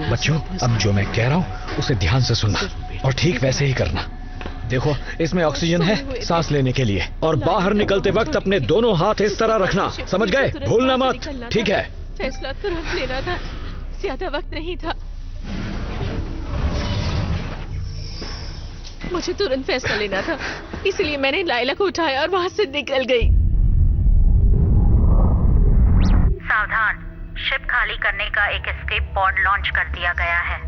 बच्चों, अब जो मैं कह रहा हूँ उसे ध्यान से सुनना और ठीक वैसे ही करना। देखो, इसमें ऑक्सीजन है सांस लेने के लिए, और बाहर निकलते वक्त अपने दोनों हाथ इस तरह रखना, समझ गए? भूलना मत, ठीक है? फैसला तुरंत लेना था, ज्यादा वक्त नहीं था। मुझे तुरंत फैसला लेना था, इसलिए मैंने लाइला को उठाया और वहां से निकल गई। सावधान, शिप खाली करने का एक एस्केप पॉड लॉन्च कर दिया गया है।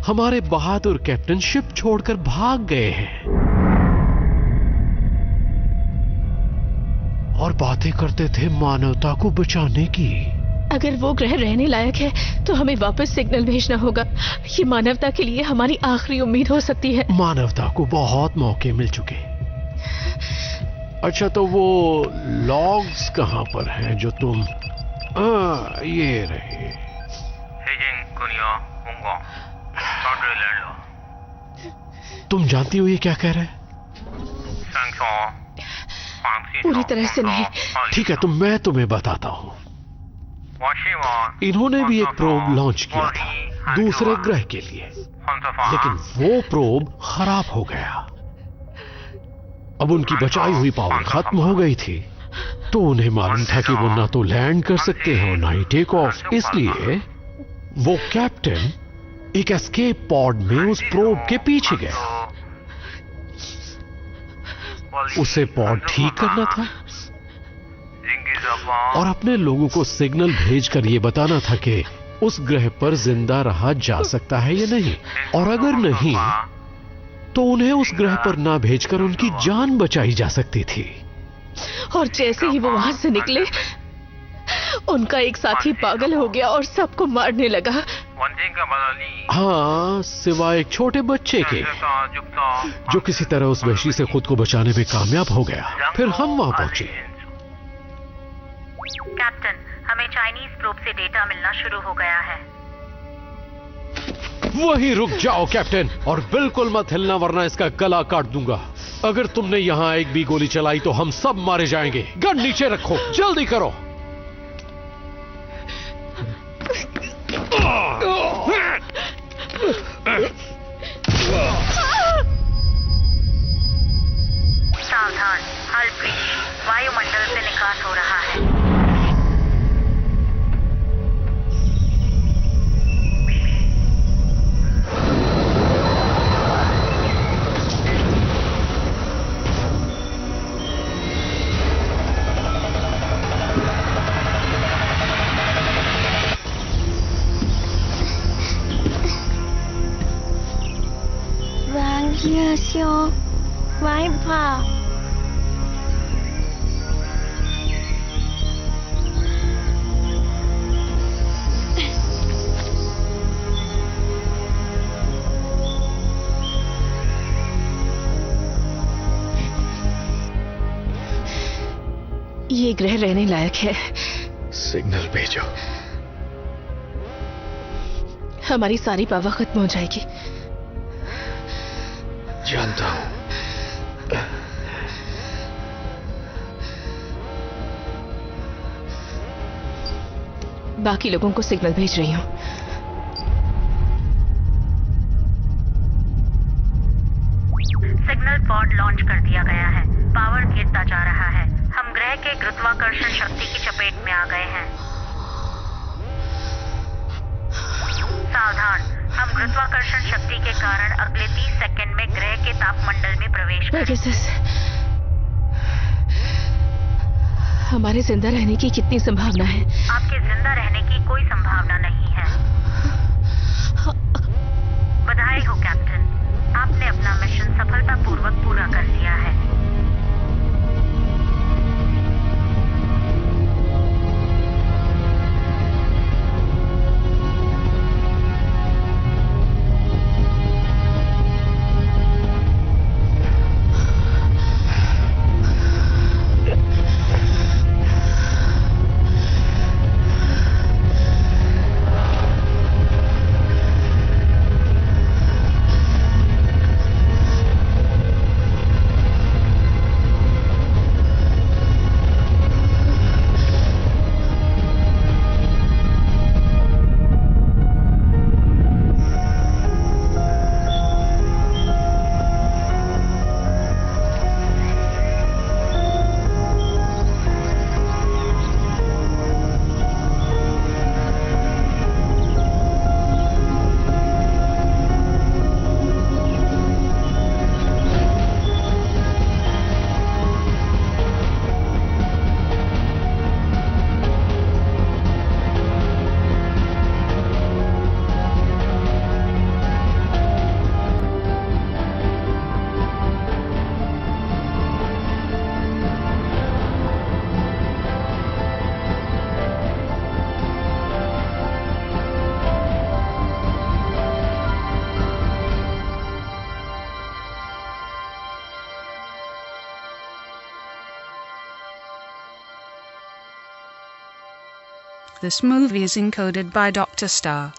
हमारे बहादुर कैप्टन शिप छोड़कर भाग गए हैं और बातें करते थे मानवता को बचाने की। अगर वो ग्रह रहने लायक है तो हमें वापस सिग्नल भेजना होगा। ये मानवता के लिए हमारी आखिरी उम्मीद हो सकती है। मानवता को बहुत मौके मिल चुके। अच्छा, तो वो लॉग्स कहां पर हैं जो तुम ये रहे। तुम जानती हो ये क्या कह रहे हैं? पूरी तरह से नहीं। ठीक है, तो मैं तुम्हें बताता हूं। इन्होंने भी एक प्रोब लॉन्च किया था दूसरे ग्रह के लिए, लेकिन वो प्रोब खराब हो गया। अब उनकी बचाई हुई पावर खत्म हो गई थी, तो उन्हें मालूम था कि वो ना तो लैंड कर सकते हैं और ना ही टेक ऑफ। इसलिए वो कैप्टन एक एस्केप पॉड में उस प्रोब के पीछे गया। उसे पॉड ठीक करना था और अपने लोगों को सिग्नल भेजकर यह बताना था कि उस ग्रह पर जिंदा रहा जा सकता है या नहीं, और अगर नहीं तो उन्हें उस ग्रह पर ना भेजकर उनकी जान बचाई जा सकती थी। और जैसे ही वो वहां से निकले, उनका एक साथी पागल हो गया और सबको मारने लगा। हाँ, सिवाय एक छोटे बच्चे के, जो किसी तरह उस वहशी से खुद को बचाने में कामयाब हो गया। फिर हम वहां पहुंचे। कैप्टन, हमें चाइनीज प्रोब से डेटा मिलना शुरू हो गया है। वहीं रुक जाओ कैप्टन, और बिल्कुल मत हिलना वरना इसका गला काट दूंगा। अगर तुमने यहां एक भी गोली चलाई तो हम सब मारे जाएंगे। गन नीचे रखो, जल्दी करो। सावधान, हल ब्रीच, वायुमंडल से निकास हो रहा है। ये ग्रह रहने लायक है। सिग्नल भेजो। हमारी सारी पावर खत्म हो जाएगी। जानता हूं। बाकी लोगों को सिग्नल भेज रही हूं। सिग्नल पॉड लॉन्च कर दिया गया है। पावर गिरता जा रहा है। हम ग्रह के गुरुत्वाकर्षण शक्ति की चपेट में आ गए हैं। सावधान, हम गुरुत्वाकर्षण शक्ति के कारण अगले 30 सेकंड में ग्रह के तापमंडल में प्रवेश करेंगे। हमारे जिंदा रहने की कितनी संभावना है? आपके जिंदा रहने की कोई संभावना नहीं है। बधाई हो कैप्टन, आपने अपना मिशन सफलतापूर्वक पूरा कर लिया है। This movie is encoded by Dr. Star.